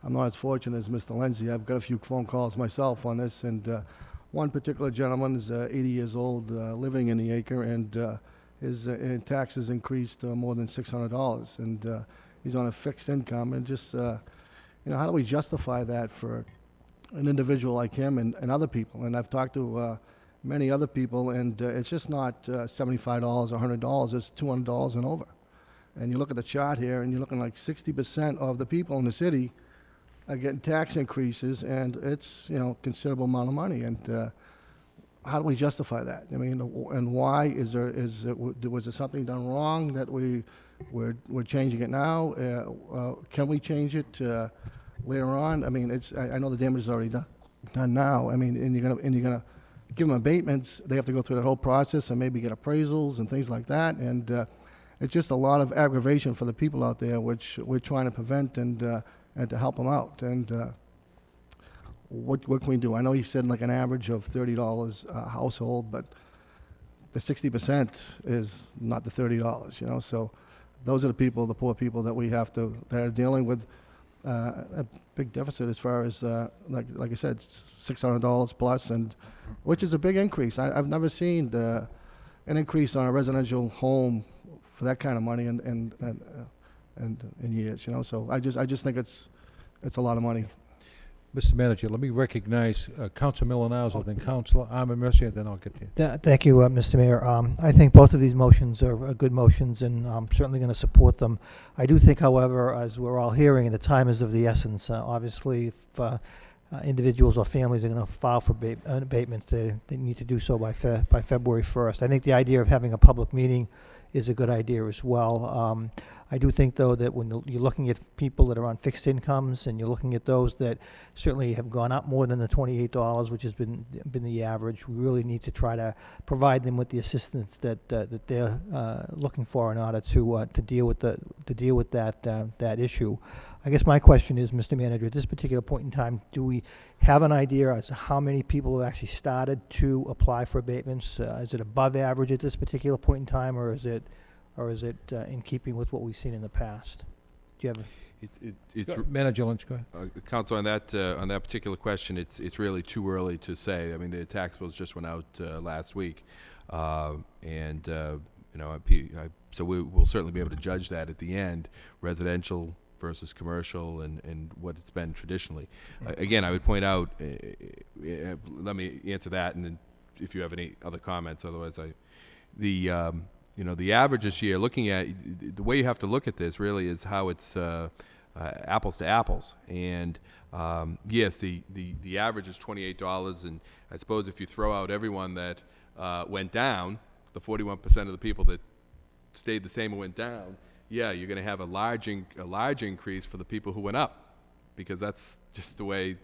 I'm not as fortunate as Mr. Lindsay. I've got a few phone calls myself on this, and one particular gentleman is 80 years old, living in the acre, and his taxes increased more than $600, and he's on a fixed income, and just, you know, how do we justify that for an individual like him and other people? And I've talked to many other people, and it's just not $75 or $100, it's $200 and over. And you look at the chart here, and you're looking like 60% of the people in the city are getting tax increases, and it's, you know, considerable amount of money. And how do we justify that? I mean, and why was there something done wrong that we're changing it now? Can we change it later on? I mean, I know the damage is already done now. I mean, and you're gonna give them abatements. They have to go through that whole process and maybe get appraisals and things like that. And it's just a lot of aggravation for the people out there, which we're trying to prevent and to help them out. And what can we do? I know you said like an average of $30 a household, but the 60% is not the $30, you know? So those are the people, the poor people that that are dealing with a big deficit as far as, like I said, $600 plus, and which is a big increase. I've never seen an increase on a residential home for that kind of money in years, you know? So I just think it's a lot of money. Mr. Manager, let me recognize Councilor Milonazo, then Councilor Armin Mercier, and then I'll get to you. Thank you, Mr. Mayor. I think both of these motions are good motions, and I'm certainly going to support them. I do think, however, as we're all hearing, and the time is of the essence, obviously, if individuals or families are going to file for abatements, they need to do so by February 1st. I think the idea of having a public meeting is a good idea as well. I do think, though, that when you're looking at people that are on fixed incomes, and you're looking at those that certainly have gone up more than the $28, which has been the average, we really need to try to provide them with the assistance that they're looking for in order to deal with that issue. I guess my question is, Mr. Manager, at this particular point in time, do we have an idea as to how many people have actually started to apply for abatements? Is it above average at this particular point in time, or is it in keeping with what we've seen in the past? Do you have Manager Lynch, go ahead. Council, on that particular question, it's really too early to say. I mean, the tax bills just went out last week, and you know, so we'll certainly be able to judge that at the end, residential versus commercial, and what it's been traditionally. Again, I would point out, let me answer that, and then if you have any other comments, otherwise you know, the average this year, looking at, the way you have to look at this really is how it's apples to apples. And yes, the average is $28, and I suppose if you throw out everyone that went down, the 41% of the people that stayed the same and went down, yeah, you're going to have a large increase for the people who went up, because that's just the way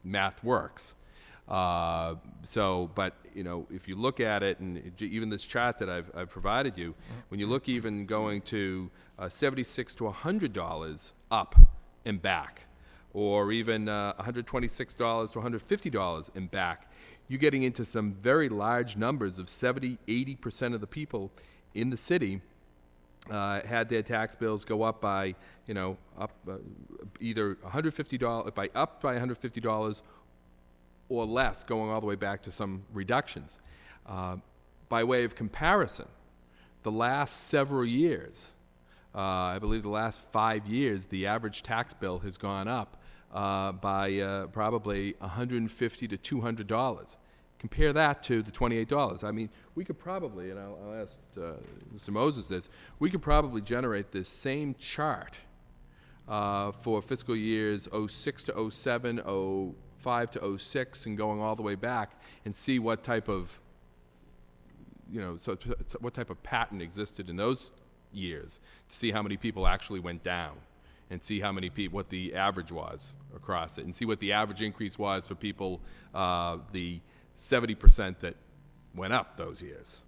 math works. But you know, if you look at it, and even this chart that I've provided you, when you look even going to $76 to $100 up and back, or even $126 to $150 and back, you're getting into some very large numbers of 70–80% of the people in the city had their tax bills go up by, either $150 by $150 or less, going all the way back to some reductions. By way of comparison, the last several years, I believe the last 5 years, the average tax bill has gone up by probably $150 to $200. Compare that to the $28. I mean, we could probably, and I'll ask Mr. Moses this, we could probably generate this same chart for fiscal years 06 to 07, 05 to 06, and going all the way back, and see what type of, what type of pattern existed in those years, to see how many people actually went down, and see how many people, what the average was across it, and see what the average increase was for people, the 70% that went up those years.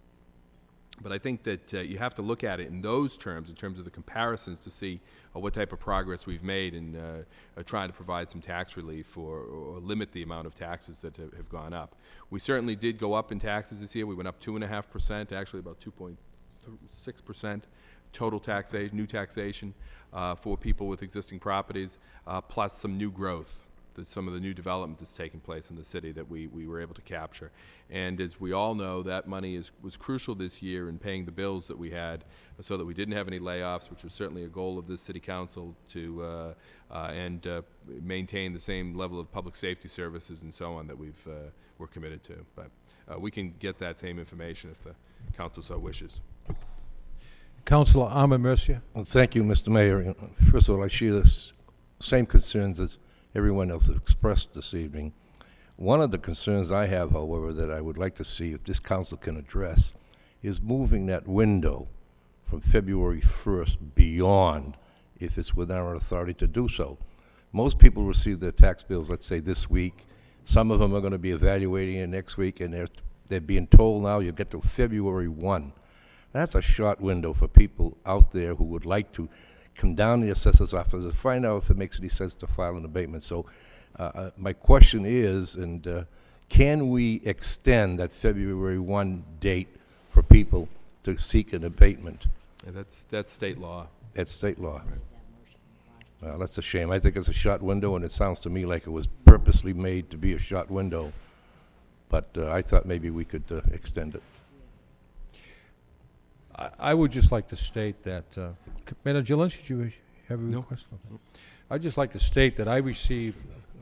But I think that you have to look at it in those terms, in terms of the comparisons, to see what type of progress we've made in trying to provide some tax relief or limit the amount of taxes that have gone up. We certainly did go up in taxes this year. We went up 2.5%, actually about 2.6% total taxation, new taxation for people with existing properties, plus some new growth. Some of the new development that's taking place in the city that we were able to capture. And as we all know, that money was crucial this year in paying the bills that we had, so that we didn't have any layoffs, which was certainly a goal of this city council, to maintain the same level of public safety services and so on that we're committed to. But we can get that same information if the council so wishes. Councilor Ahmed Mercia. Well, thank you, Mr. Mayor. First of all, I share the same concerns as everyone else has expressed this evening. One of the concerns I have, however, that I would like to see if this council can address is moving that window from February 1st beyond, if it's within our authority to do so. Most people receive their tax bills, let's say, this week. Some of them are going to be evaluating it next week, and they're being told now you get to February 1. That's a short window for people out there who would like to come down to the assessor's office and find out if it makes any sense to file an abatement. So my question is, can we extend that February 1 date for people to seek an abatement? Yeah, that's state law. That's state law. Well, that's a shame. I think it's a short window, and it sounds to me like it was purposely made to be a short window. But I thought maybe we could extend it. I would just like to state that, Manager Lynch, did you have a request? Okay. I'd just like to state that I received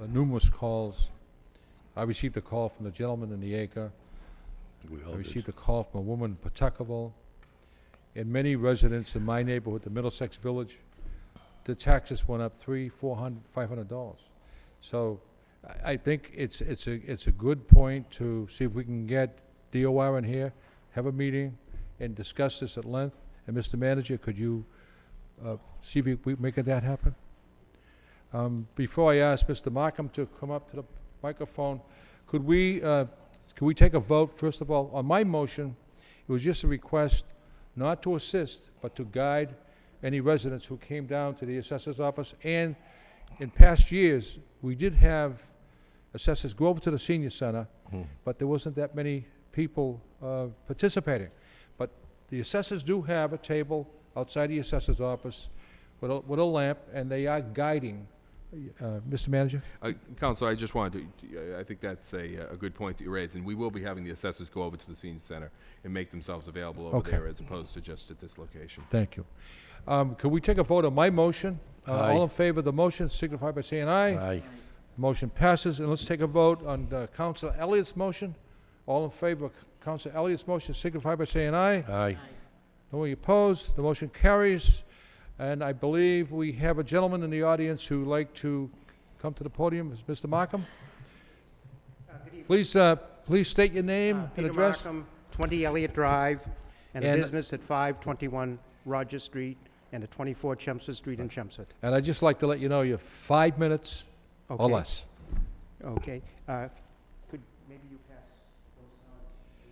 numerous calls. I received a call from the gentleman in the acre. I received a call from a woman in Pawtuckaville, and many residents in my neighborhood, the Middlesex Village. The taxes went up $300, $400, $500. So I think it's a good point to see if we can get DOR in here, have a meeting, and discuss this at length. And Mr. Manager, could you see if we make that happen? Before I ask Mr. Markham to come up to the microphone, could we take a vote, first of all? On my motion, it was just a request not to assist, but to guide any residents who came down to the assessor's office. And in past years, we did have assessors go over to the senior center, but there wasn't that many people participating. But the assessors do have a table outside the assessor's office with a lamp, and they are guiding. Mr. Manager? Councilor, I just wanted to, I think that's a good point that you raised, and we will be having the assessors go over to the senior center and make themselves available over there as opposed to just at this location. Thank you. Could we take a vote on my motion? All in favor of the motion signify by saying aye. Aye. Motion passes, and let's take a vote on Councilor Elliott's motion. All in favor of Councilor Elliott's motion signify by saying aye. Aye. No one opposed. The motion carries. And I believe we have a gentleman in the audience who would like to come to the podium. Is Mr. Markham? Please state your name and Peter address. Markham, 20 Elliott Drive, and a business at 521 Rogers Street and at 24 Chelmsford Street in Chelmsford. And I'd just like to let you know you're 5 minutes or less. Okay. Could maybe you pass those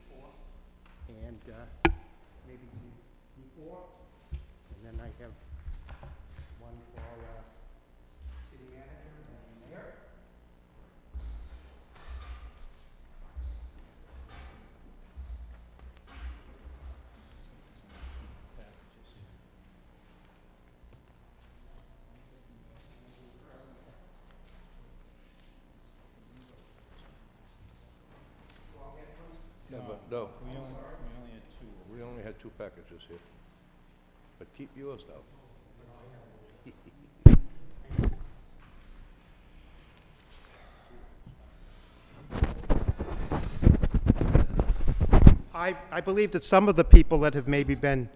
before? And maybe before? And then I have one for city manager. though. We only had two packages here. But keep yours, though. I believe that some of the people that have maybe been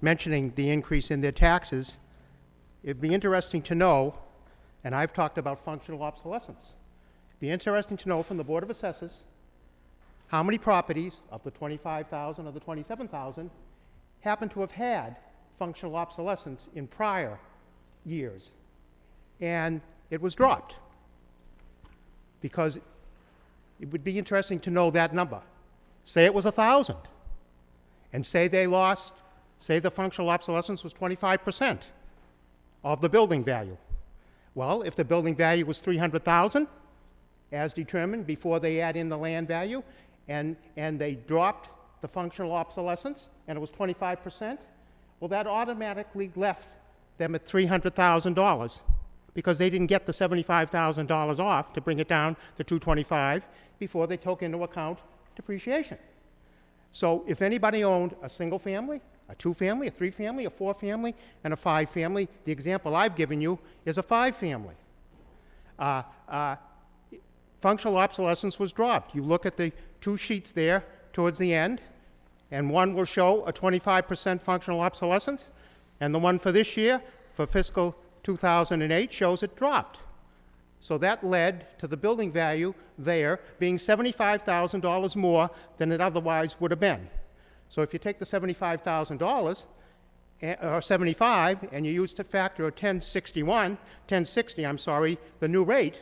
mentioning the increase in their taxes, it'd be interesting to know, and I've talked about functional obsolescence. It'd be interesting to know from the Board of Assessors how many properties of the 25,000 or the 27,000 happen to have had functional obsolescence in prior years. And it was dropped, because it would be interesting to know that number. Say it was 1,000, and say they lost, say the functional obsolescence was 25% of the building value. Well, if the building value was 300,000, as determined before they add in the land value, and they dropped the functional obsolescence, and it was 25%, well, that automatically left them at $300,000, because they didn't get the $75,000 off to bring it down to $225 before they took into account depreciation. So if anybody owned a single family, a two-family, a three-family, a four-family, and a five-family, the example I've given you is a five-family. Functional obsolescence was dropped. You look at the two sheets there towards the end, and one will show a 25% functional obsolescence, and the one for this year, for fiscal 2008, shows it dropped. So that led to the building value there being $75,000 more than it otherwise would have been. So if you take the $75,000, or 75, and you use the factor of 1060, the new rate,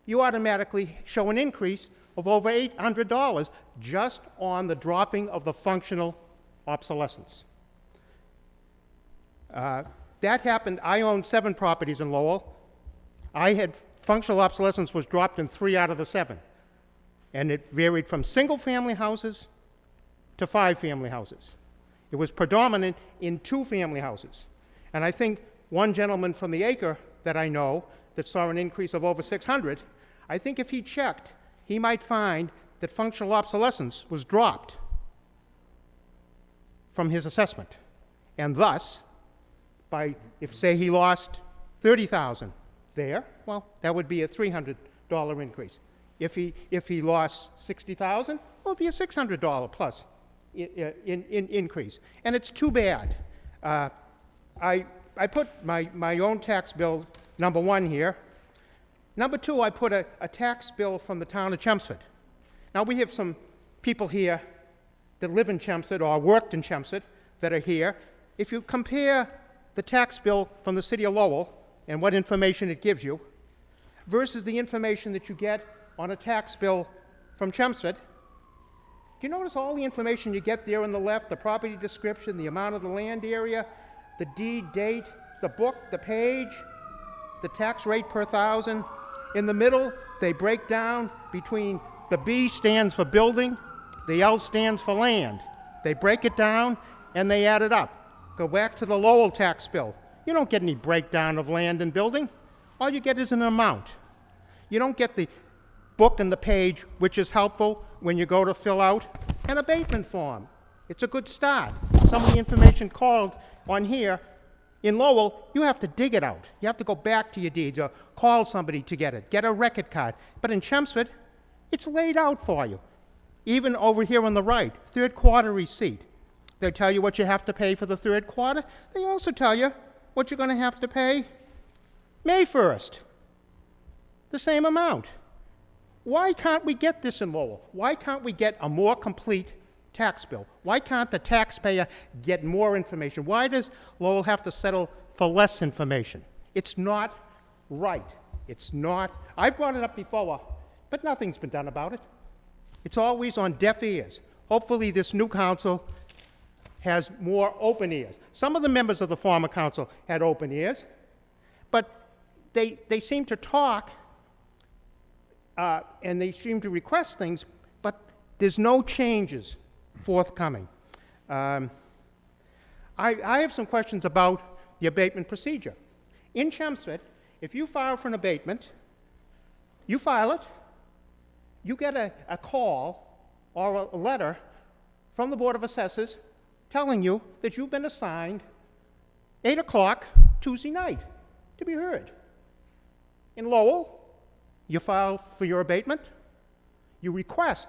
you automatically show an increase of over $800 just on the dropping of the functional obsolescence. That happened. I owned 7 properties in Lowell. I had functional obsolescence was dropped in 3 out of the 7. And it varied from single-family houses to 5-family houses. It was predominant in 2-family houses. And I think one gentleman from the acre that I know that saw an increase of over 600, I think if he checked, he might find that functional obsolescence was dropped from his assessment. And thus, if say he lost 30,000 there, well, that would be a $300 increase. If he lost 60,000, well, it would be a $600 plus increase. And it's too bad. I put my own tax bill, number 1 here. Number 2, I put a tax bill from the town of Chelmsford. Now, we have some people here that live in Chelmsford or worked in Chelmsford that are here. If you compare the tax bill from the city of Lowell and what information it gives you versus the information that you get on a tax bill from Chelmsford, do you notice all the information you get there on the left, the property description, the amount of the land area, the deed date, the book, the page, the tax rate per thousand? In the middle, they break down between the B stands for building, the L stands for land. They break it down and they add it up. Go back to the Lowell tax bill. You don't get any breakdown of land and building. All you get is an amount. You don't get the book and the page, which is helpful when you go to fill out an abatement form. It's a good start. Some of the information called on here in Lowell, you have to dig it out. You have to go back to your deeds or call somebody to get it. Get a record card. But in Chelmsford, it's laid out for you. Even over here on the right, third quarter receipt. They tell you what you have to pay for the third quarter. They also tell you what you're going to have to pay May 1st. The same amount. Why can't we get this in Lowell? Why can't we get a more complete tax bill? Why can't the taxpayer get more information? Why does Lowell have to settle for less information? It's not right. It's not. I brought it up before, but nothing's been done about it. It's always on deaf ears. Hopefully this new council has more open ears. Some of the members of the former council had open ears, but they seem to talk and they seem to request things, but there's no changes forthcoming. I have some questions about the abatement procedure. In Chelmsford, if you file for an abatement, you file it, you get a call or a letter from the Board of Assessors telling you that you've been assigned 8 o'clock Tuesday night to be heard. In Lowell, you file for your abatement. You request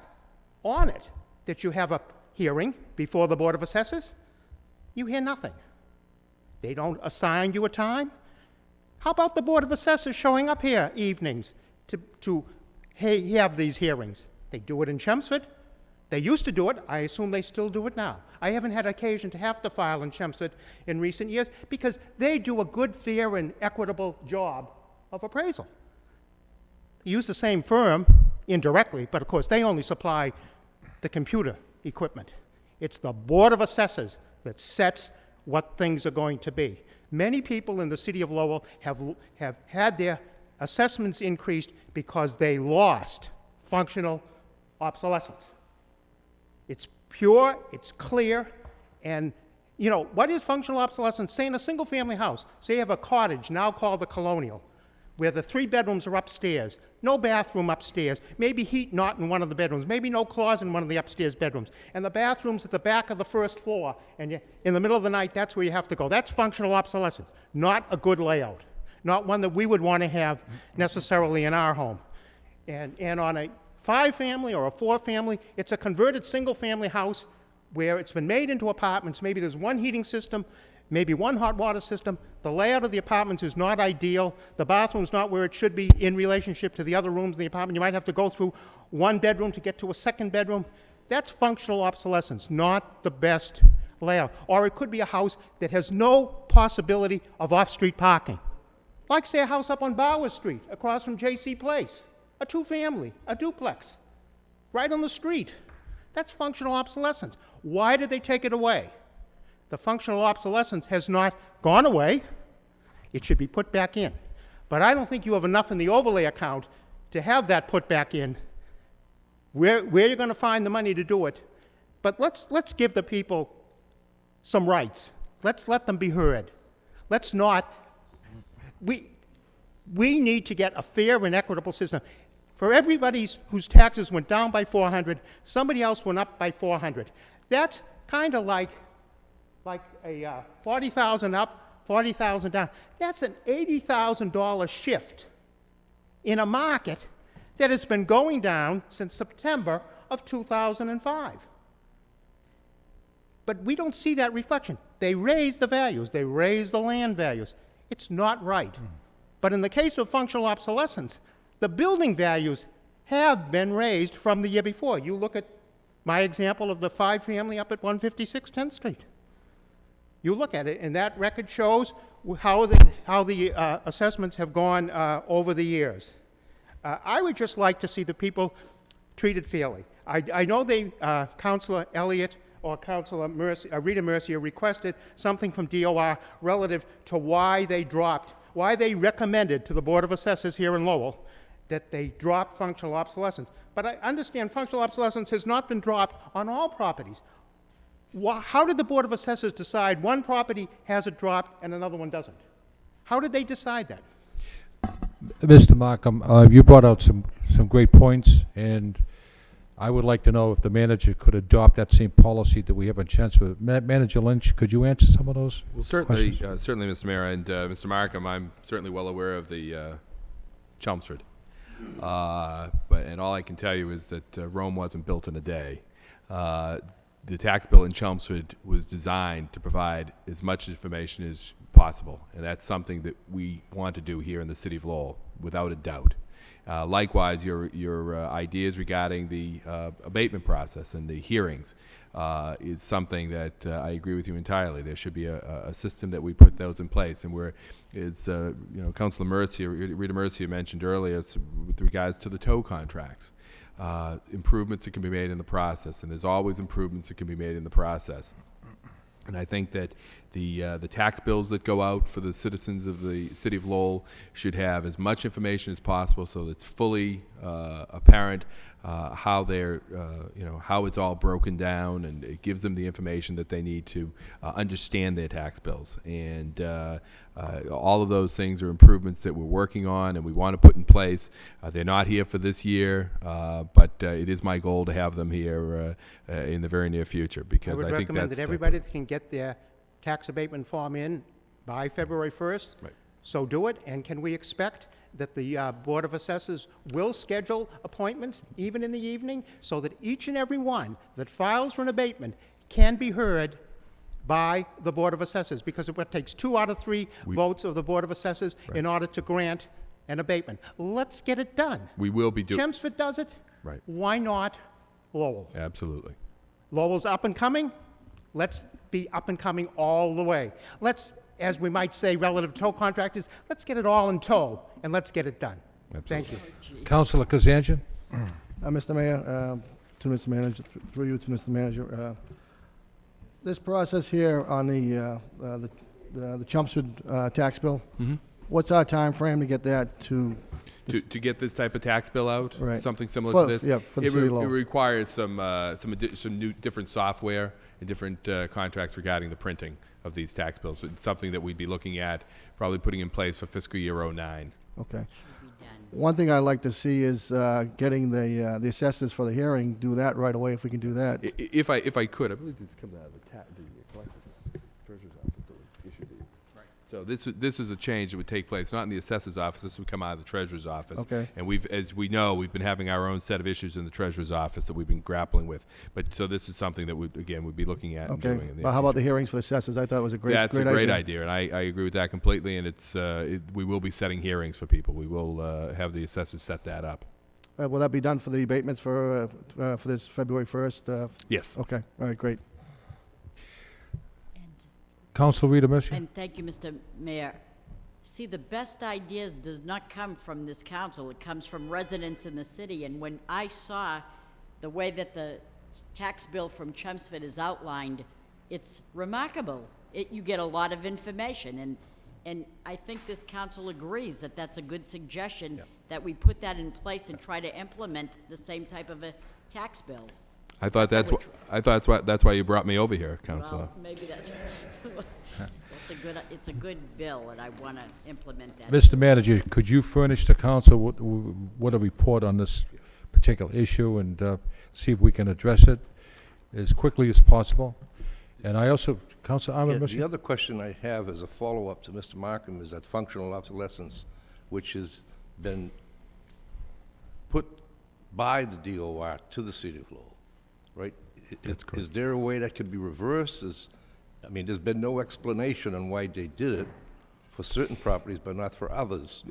on it that you have a hearing before the Board of Assessors. You hear nothing. They don't assign you a time. How about the Board of Assessors showing up here evenings to have these hearings? They do it in Chelmsford. They used to do it. I assume they still do it now. I haven't had occasion to have to file in Chelmsford in recent years because they do a good, fair, and equitable job of appraisal. They use the same firm indirectly, but of course they only supply the computer equipment. It's the Board of Assessors that sets what things are going to be. Many people in the city of Lowell have had their assessments increased because they lost functional obsolescence. It's pure, it's clear, and you know, what is functional obsolescence? Say in a single-family house, say you have a cottage now called the Colonial, where the 3 bedrooms are upstairs, no bathroom upstairs, maybe heat not in one of the bedrooms, maybe no closet in one of the upstairs bedrooms, and the bathroom's at the back of the first floor, and in the middle of the night, that's where you have to go. That's functional obsolescence, not a good layout, not one that we would want to have necessarily in our home. And on a 5-family or a 4-family, it's a converted single-family house where it's been made into apartments. Maybe there's one heating system, maybe one hot water system. The layout of the apartments is not ideal. The bathroom's not where it should be in relationship to the other rooms in the apartment. You might have to go through one bedroom to get to a second bedroom. That's functional obsolescence, not the best layout. Or it could be a house that has no possibility of off-street parking. Like, say, a house up on Bowers Street, across from J.C. Place. A 2-family, a duplex, right on the street. That's functional obsolescence. Why did they take it away? The functional obsolescence has not gone away. It should be put back in. But I don't think you have enough in the overlay account to have that put back in. Where you're going to find the money to do it. But let's give the people some rights. Let's let them be heard. Let's not. We need to get a fair and equitable system. For everybody whose taxes went down by $400, somebody else went up by $400. That's kind of like a $40,000 up, $40,000 down. That's an $80,000 shift in a market that has been going down since September of 2005. But we don't see that reflection. They raise the values. They raise the land values. It's not right. But in the case of functional obsolescence, the building values have been raised from the year before. You look at my example of the 5-family up at 156 10th Street. You look at it, and that record shows how the assessments have gone over the years. I would just like to see the people treated fairly. I know Councilor Elliott or Councilor Rita Mercier requested something from DOR relative to why they recommended to the Board of Assessors here in Lowell that they drop functional obsolescence. But I understand functional obsolescence has not been dropped on all properties. How did the Board of Assessors decide one property has a drop and another one doesn't? How did they decide that? Mr. Markham, you brought out some great points, and I would like to know if the manager could adopt that same policy that we have in Chelmsford. Manager Lynch, could you answer some of those Well, certainly, questions? certainly, Mr. Mayor, and Mr. Markham, I'm certainly well aware of the Chelmsford. And all I can tell you is that Rome wasn't built in a day. The tax bill in Chelmsford was designed to provide as much information as possible, and that's something that we want to do here in the city of Lowell, without a doubt. Likewise, your ideas regarding the abatement process and the hearings is something that I agree with you entirely. There should be a system that we put those in place, and where is Councilor Mercier, Rita Mercier mentioned earlier with regards to the tow contracts. Improvements that can be made in the process, and there's always improvements that can be made in the process. And I think that The tax bills that go out for the citizens of the city of Lowell should have as much information as possible so that it's fully apparent how they're, how it's all broken down, and it gives them the information that they need to understand their tax bills. And all of those things are improvements that we're working on and we want to put in place. They're not here for this year, but it is my goal to have them here in the very near future, because I think recommend that's that everybody can get their tax abatement form in by February 1st. Right. So do it, and can we expect that the Board of Assessors will schedule appointments, even in the evening, so that each and every one that files for an abatement can be heard by the Board of Assessors? Because it takes 2 out of 3 votes of the Board of Assessors in order to grant an abatement. Let's get it done. We will be doing. Chelmsford does it. Right. Why not Lowell? Absolutely. Lowell's up and coming. Let's be up and coming all the way. Let's, as we might say, relative tow contractors, let's get it all in tow, and let's get it done. Absolutely. Thank you. Councilor Kazanjian? Mr. Mayor, to Mr. Manager, through you to Mr. Manager, this process here on the Chelmsford tax bill, what's our time frame to get that to? To get this type of tax bill out, Right. something similar For- to this, yeah, for the it, city of Lowell. it requires some new different software and different contracts regarding the printing of these tax bills. It's something that we'd be looking at, probably putting in place for fiscal year '09. Okay. One thing I'd like to see is getting the assessors for the hearing, do that right away if we can do that. If I could, I believe this comes out of the collector's treasurer's office that would issue these. So this is a change that would take place, not in the assessor's office. This would come out of the treasurer's office. Okay. And as we know, we've been having our own set of issues in the treasurer's office that we've been grappling with. But so this is something that we'd be looking at and Okay. doing in the near Well, how about the future. hearings for the assessors? I thought it was a great That's idea. a great idea, and I agree with that completely. And we will be setting hearings for people. We will have the assessors set that up. Will that be done for the abatements for this February 1st? Yes. Okay, all right, great. Councilor Rita Mercier? And thank you, Mr. Mayor. See, the best ideas does not come from this council. It comes from residents in the city. And when I saw the way that the tax bill from Chelmsford is outlined, it's remarkable. You get a lot of information. And I think this council agrees that that's a good suggestion, that we put that in place and try to implement the same type of a tax bill. I thought that's why you brought me over here, Councilor. Well, maybe that's it's a good bill, and I want to implement that. Mr. Manager, could you furnish the council with a report on this particular issue and see if we can address it as quickly as possible? And I also, Councilor Ahmed The other question I have as a follow-up to Mr. Markham is that functional obsolescence, which has been put by the DOR to the city of Lowell, right? That's correct. Is there a way that could be reversed? There's been no explanation on why they did it for certain properties, but not for others.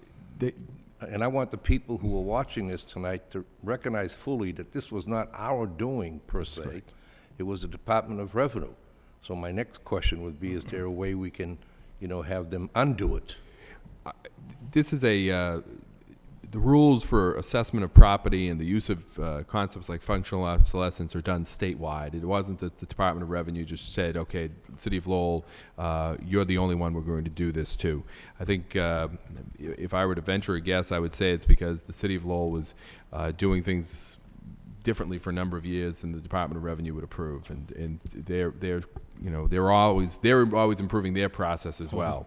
And I want the people who are watching this tonight to recognize fully that this was not our doing, per se. It was the Department of Revenue. So my next question would be, is there a way we can, have them undo it? This is the rules for assessment of property and the use of concepts like functional obsolescence are done statewide. It wasn't that the Department of Revenue just said, okay, City of Lowell, you're the only one we're going to do this to. I think if I were to venture a guess, I would say it's because the City of Lowell was doing things differently for a number of years than the Department of Revenue would approve, and they're always improving their process as well,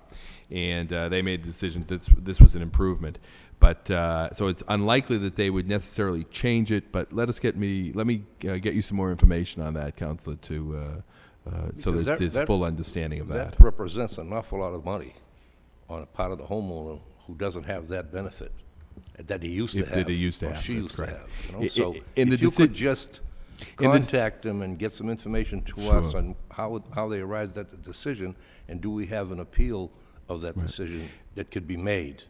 and they made the decision that this was an improvement. But so it's unlikely that they would necessarily change it. But let me get you some more information on that, Councilor, so that there's full understanding of that. That represents an awful lot of money on a part of the homeowner who doesn't have that benefit that he used to have. That he used to or have. she That's used correct. to have. So In if the you could just in the contact them and get some information to Sure. us on how they arrived at the decision, and do we have an appeal of that decision that could be made?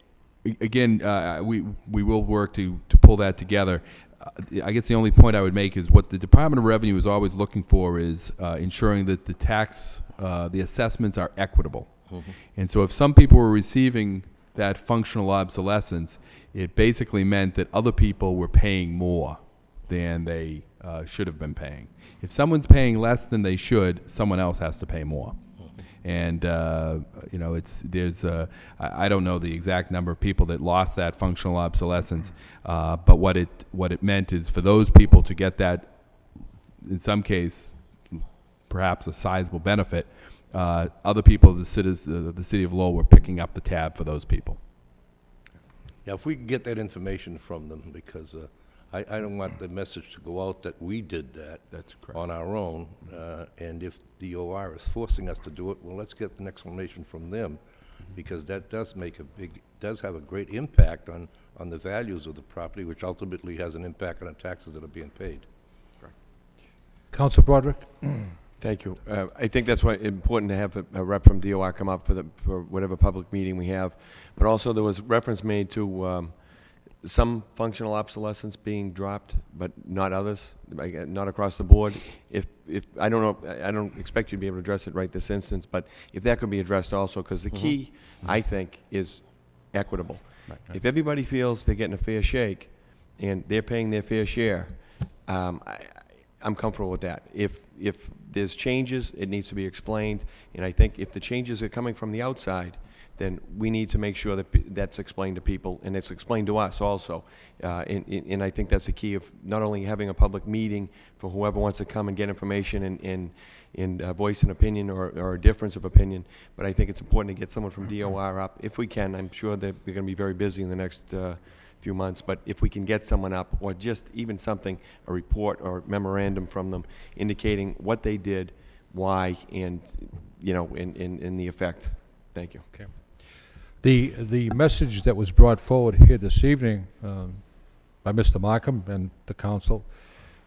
Again, we will work to pull that together. I guess the only point I would make is what the Department of Revenue is always looking for is ensuring that the assessments are equitable. Mm-hmm. And so if some people were receiving that functional obsolescence, it basically meant that other people were paying more than they should have been paying. If someone's paying less than they should, someone else has to pay more. And you know, I don't know the exact number of people that lost that functional obsolescence, but what it meant is for those people to get that, in some case, perhaps a sizable benefit. Other people, the city of Lowell, were picking up the tab for those people. Yeah, if we can get that information from them, because I don't want the message to go out that we did that. That's correct. On our own, and if the OR is forcing us to do it, well, let's get an explanation from them, because that does have a great impact on the values of the property, which ultimately has an impact on the taxes that are being paid. Council Broderick? Thank you. I think that's why it's important to have a rep from DOR come up for whatever public meeting we have. But also there was reference made to some functional obsolescence being dropped, but not others, not across the board. If I don't know, I don't expect you to be able to address it right this instance, but if that could be addressed also, because the key, I think, is equitable. Right. If everybody feels they're getting a fair shake and they're paying their fair share, I'm comfortable with that. If there's changes, it needs to be explained, and I think if the changes are coming from the outside, then we need to make sure that that's explained to people, and it's explained to us also. And I think that's the key of not only having a public meeting for whoever wants to come and get information and voice an opinion or a difference of opinion, but I think it's important to get someone from DOR up, if we can. I'm sure that they're going to be very busy in the next few months, but if we can get someone up, or just even something, a report or memorandum from them indicating what they did, why, and, you know, in the effect. Thank you. Okay. The message that was brought forward here this evening by Mr. Markham and the council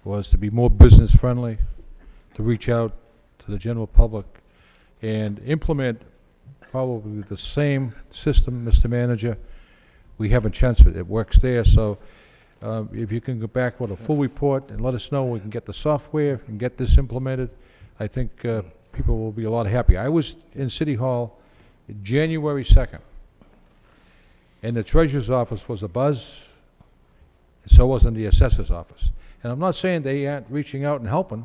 was to be more business friendly, to reach out to the general public and implement probably the same system, Mr. Manager, we have in Chelmsford. It works there, so if you can go back with a full report and let us know, we can get the software and get this implemented, I think people will be a lot happier. I was in City Hall January 2nd, and the treasurer's office was abuzz, and so wasn't the assessor's office. And I'm not saying they aren't reaching out and helping,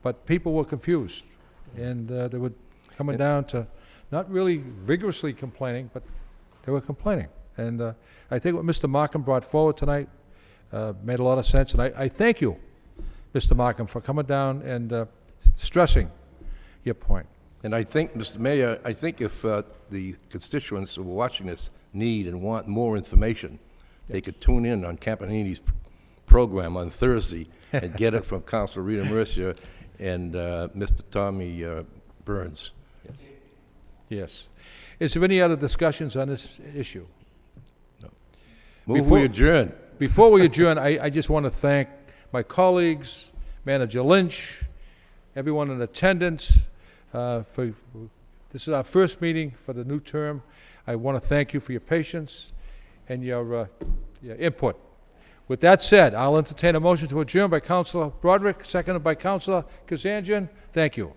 but people were confused, and they were coming down to not really vigorously complaining, but they were complaining. And I think what Mr. Markham brought forward tonight made a lot of sense, and I thank you, Mr. Markham, for coming down and stressing your point. And I think, Mr. Mayor, I think if the constituents who are watching this need and want more information, they could tune in on Campanini's program on Thursday and get it from Councilor Rita Mercier and Mr. Tommy Burns. Yes. Is there any other discussions on this issue? No. Move we adjourn. Before we adjourn, I just want to thank my colleagues, Manager Lynch, everyone in attendance. This is our first meeting for the new term. I want to thank you for your patience and your input. With that said, I'll entertain a motion to adjourn by Councilor Broderick, seconded by Councilor Kazanjian. Thank you.